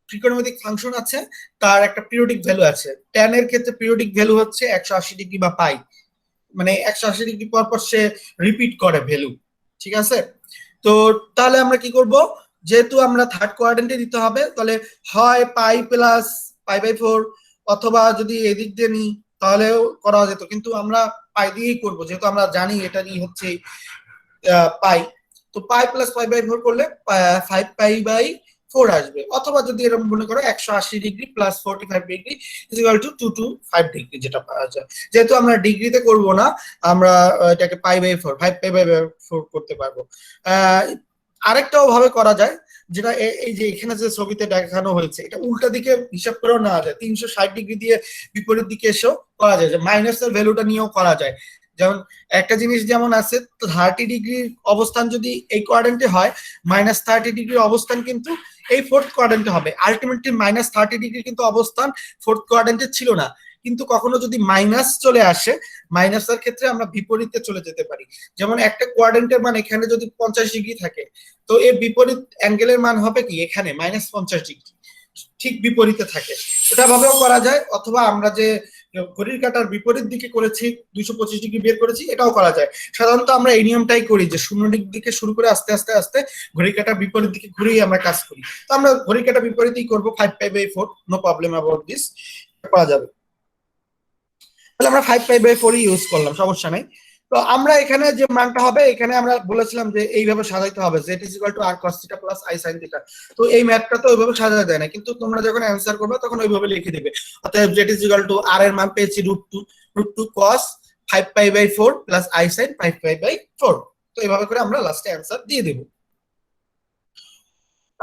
ট্রিগোনোমেট্রিক ফাংশন আছে তার একটা পিরিয়ডিক ভ্যালু আছে। tan এর ক্ষেত্রে পিরিয়ডিক ভ্যালু হচ্ছে 180 ডিগ্রি বা পাই, মানে 180 ডিগ্রি পর পর সে রিপিট করে ভ্যালু। ঠিক আছে, তো তাহলে আমরা কি করব, যেহেতু আমরা থার্ড কোয়াড্রেন্টে দিতে হবে তাহলে হয় পাই প্লাস π/4, অথবা যদি এদিক দিয়ে নিই তাহলেও করা যেত, কিন্তু আমরা পাই দিয়েই করবো, যেহেতু আমরা জানি এটারই হচ্ছে পাই। তো পাই প্লাস পাই বাই 4 করলে 5 পাই বাই 4 আসবে, অথবা যদি এরকম মনে করো 180 degree plus 45 degree is equal two 225 degree, যেটা পাওয়া যায়। যেহেতু আমরা ডিগ্রিতে করব না, আমরা এটাকে পাই বাই 4 5 পাই বাই 4 করতে পারবো। আরেকটাও ভাবে করা যায়, যেটা এই যে এখানে যে ছবিতে দেখানো হয়েছে, এটা উল্টা দিকে হিসাব করেও নেওয়া যায়, 360 ডিগ্রি দিয়ে বিপরীত দিকে এসেও করা যায়, যে মাইনাসের ভ্যালুটা নিয়েও করা যায়। যেমন একটা জিনিস যেমন আছে 30 ডিগ্রির অবস্থান যদি এই কোয়াড্রেন্টে হয়, -30 ডিগ্রির অবস্থান কিন্তু এই ফোর্থ কোয়াড্রেন্টে হবে। আলটিমেটলি -30 ডিগ্রি কিন্তু অবস্থান ফোর্থ কোয়াড্রেন্টে ছিল না, কিন্তু কখনো যদি মাইনাস চলে আসে, মাইনাসের ক্ষেত্রে আমরা বিপরীতে চলে যেতে পারি। যেমন একটা কোয়াড্রেন্টের মান এখানে যদি 50 ডিগ্রি থাকে, তো এর বিপরীত অ্যাঙ্গেলের মান হবে কি এখানে -50 ডিগ্রি, ঠিক বিপরীতে থাকে। এটা ভাবেও করা যায়, অথবা আমরা যে ঘড়ির কাঁটার বিপরীত দিকে করেছি 225 ডিগ্রি বের করেছি, এটাও করা যায়। সাধারণত আমরা এই নিয়মটাই করি, যে 0 ডিগ্রি থেকে শুরু করে আস্তে আস্তে আস্তে ঘড়ির কাঁটার বিপরীত দিকে ঘুরেই আমরা কাজ করি। তো আমরা ঘড়ির কাঁটার বিপরীতই করবো, 5 pi by 4, no problem about this, করা যাবে। তাহলে আমরা 5 পাই বাই 4 ইউজ করলাম, সমস্যা নাই। তো আমরা এখানে যে মানটা হবে, এখানে আমরা বলেছিলাম যে এইভাবে সাজাইতে হবে, z is equal to r cos theta plus i sin theta. তো এই ম্যাথটা তো ওইভাবে সাজাতে দেয় না, কিন্তু তোমরা যখন অ্যানসার করবে তখন ওইভাবে লিখে দিবে। অতএব z is equal to r এর মান পেয়েছি √2 cos 5 pi by 4 plus i sin 5 pi by 4। তো এইভাবে করে আমরা লাস্টে অ্যানসার দিয়ে দেব।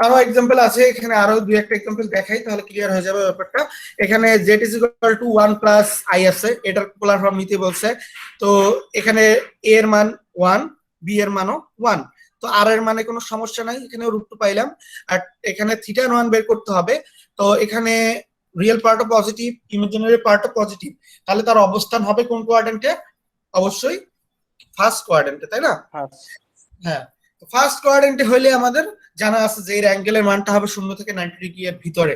আরো এক্সাম্পল আছে, এখানে আরো দুই একটা এক্সাম্পল দেখাই, তাহলে ক্লিয়ার হয়ে যাবে ব্যাপারটা। এখানে z is equal to 1 plus i আছে, এটার পোলার ফর্ম নিতে বলছে। তো এখানে a এর মান 1, b এর মানও 1। তো r এর মানে কোনো সমস্যা নাই, এখানে √2 পাইলাম। আর এখানে থিটা 1 বের করতে হবে। তো এখানে রিয়েল পার্টও পজিটিভ, ইমাজিনারি পার্টও পজিটিভ, তাহলে তার অবস্থান হবে কোন কোয়াড্রেন্টে? অবশ্যই ফার্স্ট কোয়াড্রেন্টে, তাই না? হ্যাঁ, তো ফার্স্ট কোয়াড্রেন্টে হইলে আমাদের জানা আছে যে এর অ্যাঙ্গেলের মানটা হবে 0 থেকে 90 ডিগ্রি এর ভিতরে।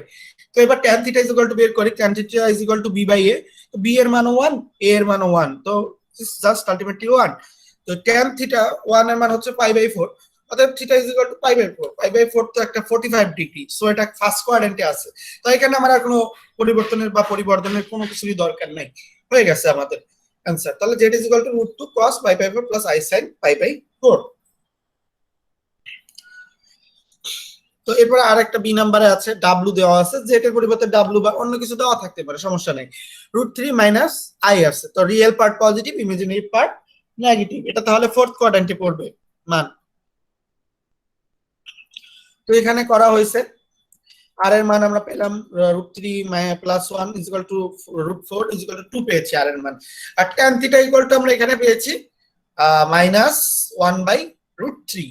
তো এবার tan theta is equal to বের করি, tan theta is equal to b by a। তো b এর মানও 1, a এর মানও 1, তো জাস্ট আলটিমেটলি 1। তো tan থিটা 1 এর মান হচ্ছে পাই বাই 4, অতএব theta is equal to pi by 4। Pi by 4 তো একটা 45 ডিগ্রি, সো এটা ফার্স্ট কোয়াড্রেন্টে আছে। তো এখানে আমার আর কোনো পরিবর্তনের বা পরিবর্ধনের কোনো কিছুরই দরকার নাই, হয়ে গেছে আমাদের অ্যানসার। তাহলে z is equal to √2 cos pi by 4 plus i sin pi by 4। তো এরপরে আরেকটা বি নাম্বারে আছে, ডাব্লু দেওয়া আছে, জেড এর পরিবর্তে ডাব্লু বা অন্য কিছু দেওয়া থাকতে পারে, সমস্যা নেই। √3 মাইনাস আই আছে, তো real part positive, imaginary part negative. এটা তাহলে ফোর্থ কোয়াড্রেন্টে পড়বে মান। তো এখানে করা হয়েছে, আর এর মান আমরা পেলাম √3 plus 1 is equal two √4 is equal to 2 পেয়েছি আর এর মান। আর tan থিটা ইকুয়াল টু আমরা এখানে পেয়েছি -1/√3।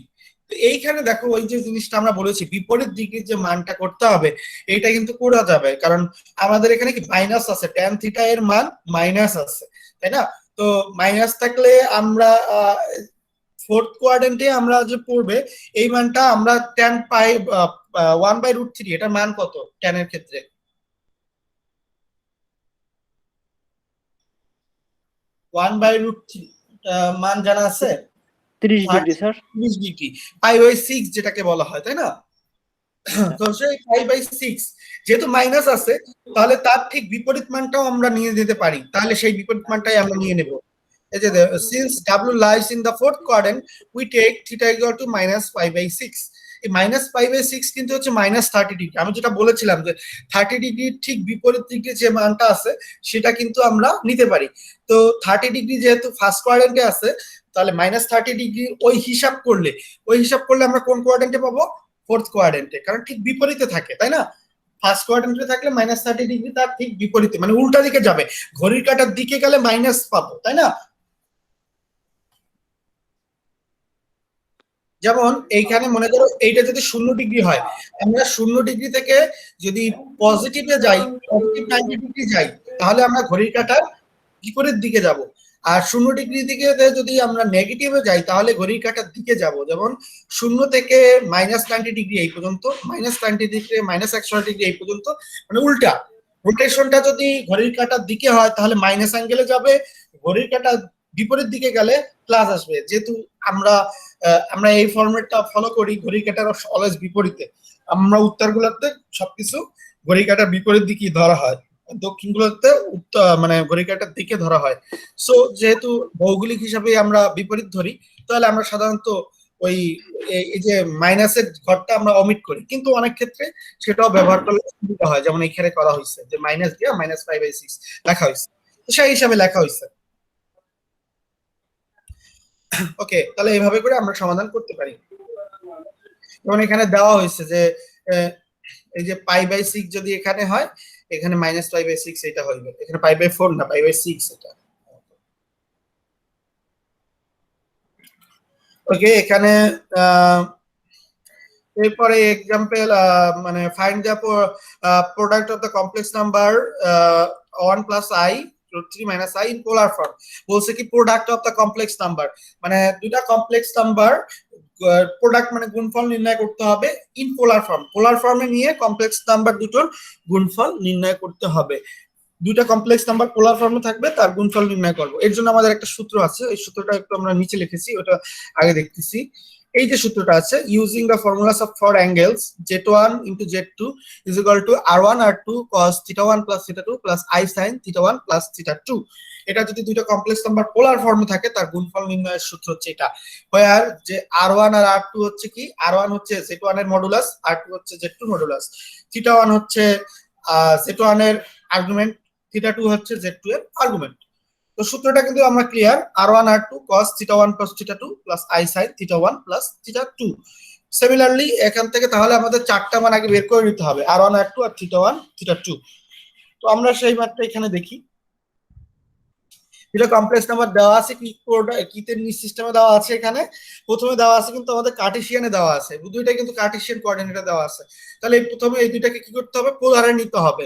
তো এইখানে দেখো, ওই যে জিনিসটা আমরা বলেছি বিপরীত দিকে যে মানটা করতে হবে, এইটা কিন্তু করা যাবে, কারণ আমাদের এখানে কি মাইনাস আছে, tan থিটা এর মান মাইনাস আছে, তাই না? তো মাইনাস থাকলে আমরা ফোর্থ কোয়াড্রেন্টে আমরা যে পড়বে এই মানটা আমরা tan পাই 1/√3, এটার মান কত tan এর ক্ষেত্রে? 1/√3 মান জানা আছে? 30 degree sir. 30 degree, pi by 6 যেটাকে বলা হয়, তাই না? তো সেই পাই বাই 6 যেহেতু মাইনাস আছে, তাহলে তার ঠিক বিপরীত মানটাও আমরা নিয়ে যেতে পারি, তাহলে সেই বিপরীত মানটাই আমরা নিয়ে নেব। এই যে since w lies in the fourth quadrant we take theta equal to -π/6। এই -π/6 কিন্তু হচ্ছে -30 ডিগ্রি। আমি যেটা বলেছিলাম যে 30 ডিগ্রি ঠিক বিপরীত দিকে যে মানটা আছে সেটা কিন্তু আমরা নিতে পারি। তো 30 ডিগ্রি যেহেতু ফার্স্ট কোয়াড্রেন্টে আছে, তাহলে -30 ডিগ্রি ওই হিসাব করলে আমরা কোন কোয়াড্রেন্টে পাবো? ফোর্থ কোয়াড্রেন্টে, কারণ ঠিক বিপরীতে থাকে, তাই না? ফার্স্ট কোয়াড্রেন্টে থাকলে -30 ডিগ্রি তার ঠিক বিপরীতে, মানে উল্টা দিকে যাবে, ঘড়ির কাঁটার দিকে গেলে মাইনাস পাবো, তাই না? যেমন এইখানে মনে করো এইটা যদি 0 ডিগ্রি হয়, আমরা 0 ডিগ্রি থেকে যদি পজিটিভে যাই, পজিটিভ 90 ডিগ্রি যাই, তাহলে আমরা ঘড়ির কাঁটার বিপরীত দিকে যাব। আর 0 ডিগ্রি দিকে যদি আমরা নেগেটিভে যাই, তাহলে ঘড়ির কাঁটার দিকে যাব। যেমন 0 থেকে -90 ডিগ্রি এই পর্যন্ত, -90 ডিগ্রি -180 ডিগ্রি এই পর্যন্ত, মানে উল্টা রোটেশনটা যদি ঘড়ির কাঁটার দিকে হয় তাহলে মাইনাস অ্যাঙ্গেলে যাবে, ঘড়ির কাঁটার বিপরীত দিকে গেলে প্লাস আসবে। যেহেতু আমরা এই ফরম্যাটটা ফলো করি, ঘড়ির কাঁটার অলওয়েজ বিপরীতে, আমরা উত্তরগুলোতে সবকিছু ঘড়ির কাঁটার বিপরীত দিকেই ধরা হয়। দক্ষিণগুলোতে মানে ঘড়ির কাঁটার দিকে ধরা হয়। সো যেহেতু ভৌগোলিক হিসাবে আমরা বিপরীত ধরি, তাহলে আমরা সাধারণত ওই এই যে মাইনাসের ঘরটা আমরা অমিট করি, কিন্তু অনেক ক্ষেত্রে সেটাও ব্যবহার করলে সুবিধা হয়, যেমন এখানে করা হয়েছে যে মাইনাস দিয়ে -5/6 লেখা হয়েছে, তো সেই হিসাবে লেখা হয়েছে। ওকে, তাহলে এইভাবে করে আমরা সমাধান করতে পারি। যেমন এখানে দেওয়া হয়েছে যে এই যে π/6 যদি এখানে হয়, এখানে -π/6 এটা হইবে, এখানে π/4 না π/6 এটা। ওকে, এখানে এরপরে এক্সাম্পল মানে find the product of the complex number 1 + i √3 - i in polar form. বলছে কি product of the complex number, মানে দুইটা কমপ্লেক্স নাম্বার প্রোডাক্ট মানে গুণফল নির্ণয় করতে হবে ইন পোলার ফর্ম। পোলার ফর্মে নিয়ে কমপ্লেক্স নাম্বার দুটোর গুণফল নির্ণয় করতে হবে। দুইটা কমপ্লেক্স নাম্বার পোলার ফর্মে থাকবে, তার গুণফল নির্ণয় করব। এর জন্য আমাদের একটা সূত্র আছে, এই সূত্রটা একটু আমরা নিচে লিখেছি, ওটা আগে দেখতেছি। এই যে সূত্রটা আছে, using the formulas of for angles z1 * z2 = r1 r2 cos θ1 + θ2 + i sin θ1 + θ2। এটা যদি দুইটা কমপ্লেক্স নাম্বার পোলার ফর্মে থাকে, তার গুণফল নির্ণয়ের সূত্র হচ্ছে এটা। আর যে r1 আর r2 হচ্ছে কি, r1 হচ্ছে z1 এর মডুলাস, r2 হচ্ছে z2 মডুলাস, θ1 হচ্ছে z1 এর আর্গুমেন্ট, θ2 হচ্ছে z2 এর আর্গুমেন্ট। তো সূত্রটা কিন্তু আমরা clear, r1 r2 cos θ1 + θ2 + i sin θ1 + θ2। Similarly এখান থেকে তাহলে আমাদের চারটা মান আগে বের করে নিতে হবে, r1 r2 আর θ1 θ2। তো আমরা সেই মাত্রা এখানে দেখি, এটা কমপ্লেক্স নাম্বার দেওয়া আছে কি কিতে সিস্টেমে দেওয়া আছে। এখানে প্রথমে দেওয়া আছে কিন্তু আমাদের কার্টেসিয়ানে দেওয়া আছে, দুইটা কিন্তু কার্টেসিয়ান কোঅর্ডিনেটে দেওয়া আছে। তাহলে প্রথমে এই দুইটাকে কি করতে হবে, পোলারে নিতে হবে,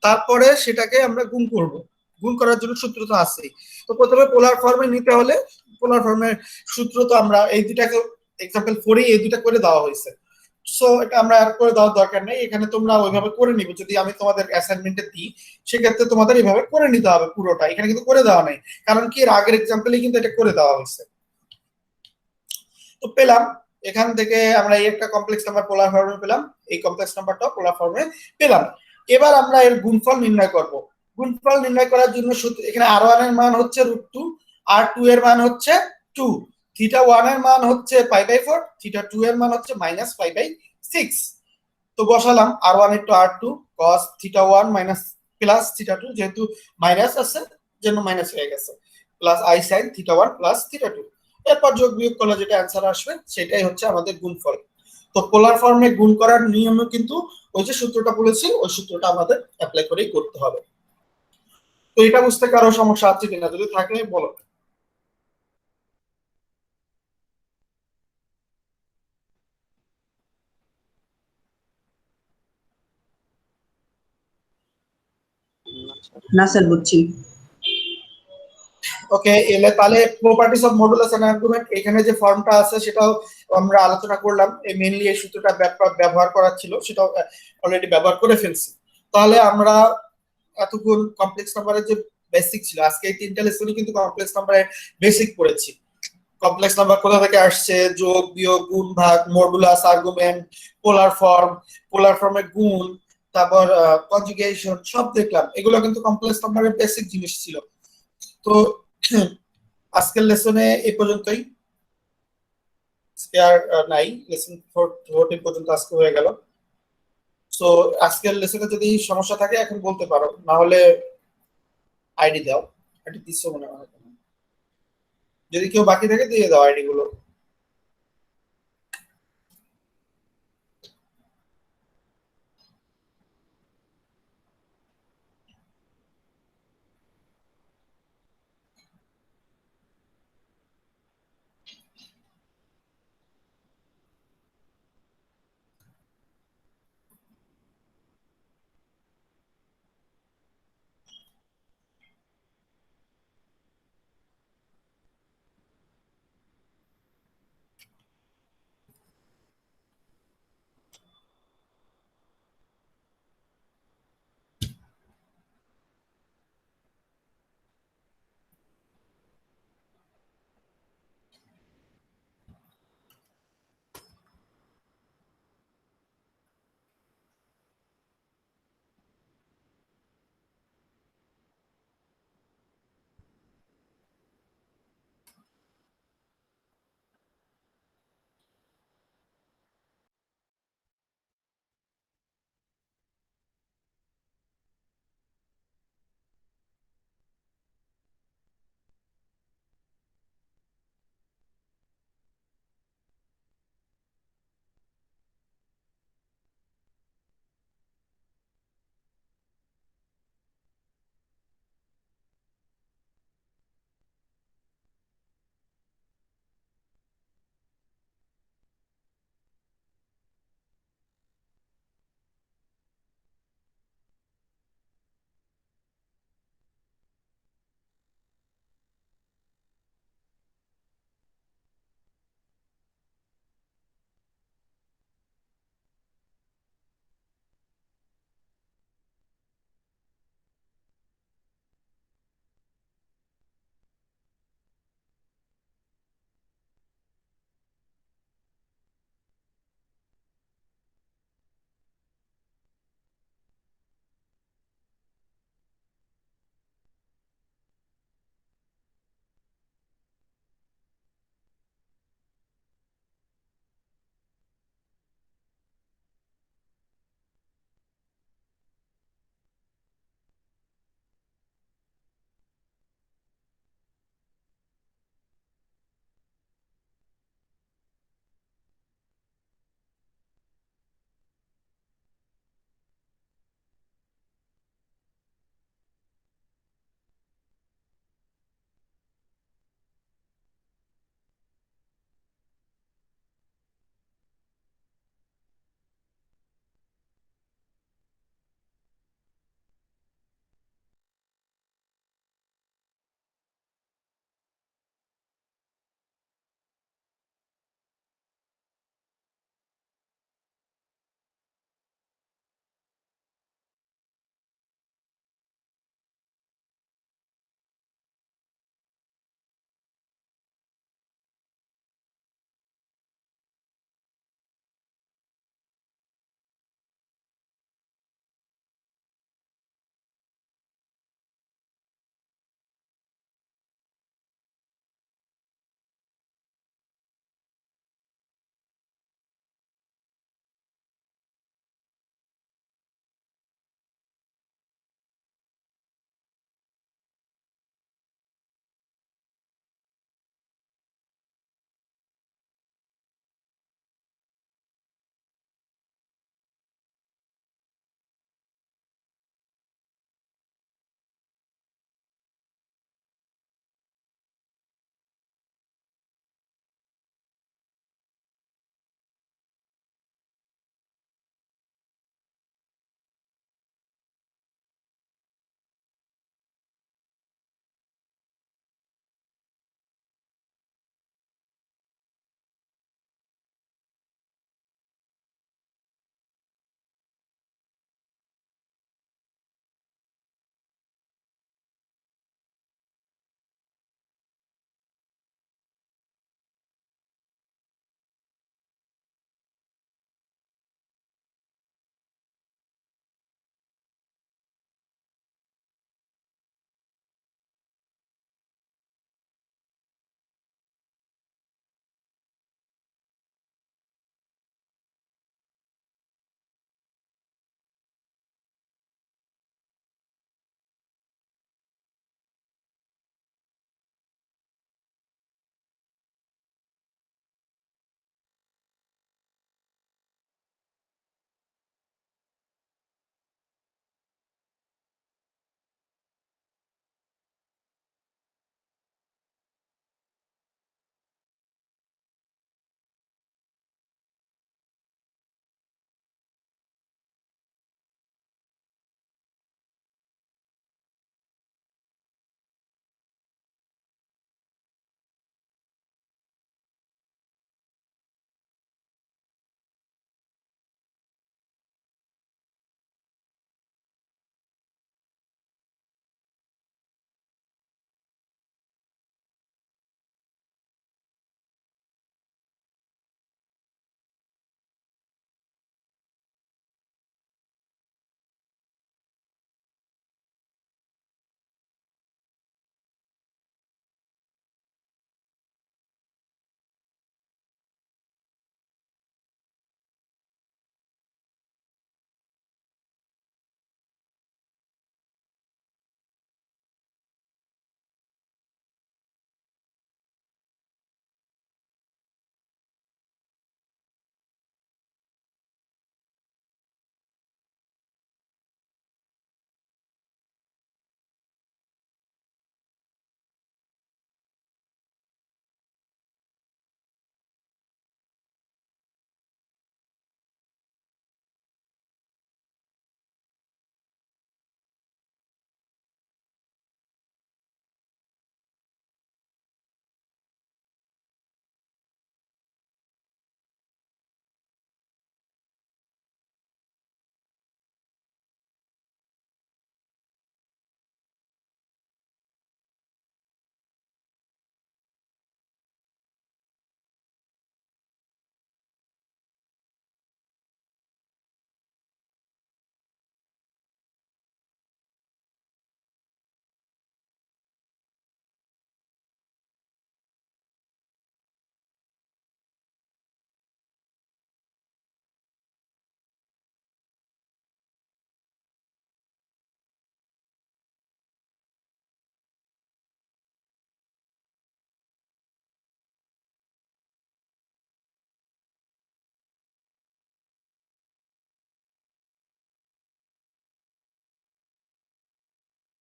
তারপরে সেটাকে আমরা গুণ করব। গুণ করার জন্য সূত্র তো আছেই। তো প্রথমে পোলার ফর্মে নিতে হলে পোলার ফর্মের সূত্র তো আমরা এই দুইটাকে এক্সাম্পল 4 এই দুইটা করে দেওয়া হয়েছে। সো এটা আমরা আর করে দেওয়ার দরকার নেই, এখানে তোমরা ওইভাবে করে নিবে। যদি আমি তোমাদের অ্যাসাইনমেন্টে দিই, সেক্ষেত্রে তোমাদের এইভাবে করে নিতে হবে পুরোটা, এখানে কিন্তু করে দেওয়া নাই, কারণ কি এর আগের এক্সাম্পলেই কিন্তু এটা করে দেওয়া হয়েছে। তো পেলাম এখান থেকে আমরা এই একটা কমপ্লেক্স নাম্বার পোলার ফর্মে পেলাম, এই কমপ্লেক্স নাম্বারটা পোলার ফর্মে পেলাম। এবার আমরা এর গুণফল নির্ণয় করব। গুণফল নির্ণয় করার জন্য এখানে r1 এর মান হচ্ছে √2, r2 এর মান হচ্ছে 2, θ1 এর মান হচ্ছে π/4, θ2 এর মান হচ্ছে -π/6। তো বসালাম r1 * r2 cos θ1 + θ2, যেহেতু মাইনাস আছে জন্য মাইনাস হয়ে গেছে, + i sin θ1 + θ2। এরপর যোগ বিয়োগ করলে যেটা অ্যান্সার আসবে সেটাই হচ্ছে আমাদের গুণফল। তো পোলার ফর্মে গুণ করার নিয়মও কিন্তু ওই যে সূত্রটা বলেছি, ওই সূত্রটা আমাদের অ্যাপ্লাই করেই করতে হবে। তো এটা বুঝতে কারো সমস্যা আছে কিনা, যদি থাকে বলো। না স্যার, বুঝছি। ওকে, এলে তাহলে properties of modulus and argument, এখানে যে ফর্মটা আছে সেটাও আমরা আলোচনা করলাম। মেইনলি এই সূত্রটা ব্যবহার করা ছিল, সেটাও অলরেডি ব্যবহার করে ফেলছি। তাহলে আমরা এতক্ষণ কমপ্লেক্স নাম্বারের যে বেসিক ছিল, আজকে এই তিনটা লেসনে কিন্তু কমপ্লেক্স নাম্বারের বেসিক পড়েছি। কমপ্লেক্স নাম্বার কোথা থেকে আসছে, যোগ বিয়োগ গুণ ভাগ, মডুলাস, আর্গুমেন্ট, পোলার ফর্ম, পোলার ফর্মের গুণ, তারপর কনজুগেশন, সব দেখলাম। এগুলো কিন্তু কমপ্লেক্স নাম্বারের বেসিক জিনিস ছিল। তো আজকের লেসনে এই পর্যন্তই, আর নাই। লেসন 14 পর্যন্ত আজকে হয়ে গেল। সো আজকের লেসনে যদি সমস্যা থাকে এখন বলতে পারো, না হলে আইডি দাও। আইডি দিচ্ছ মনে হয়, যদি কেউ বাকি থাকে দিয়ে দাও আইডি গুলো।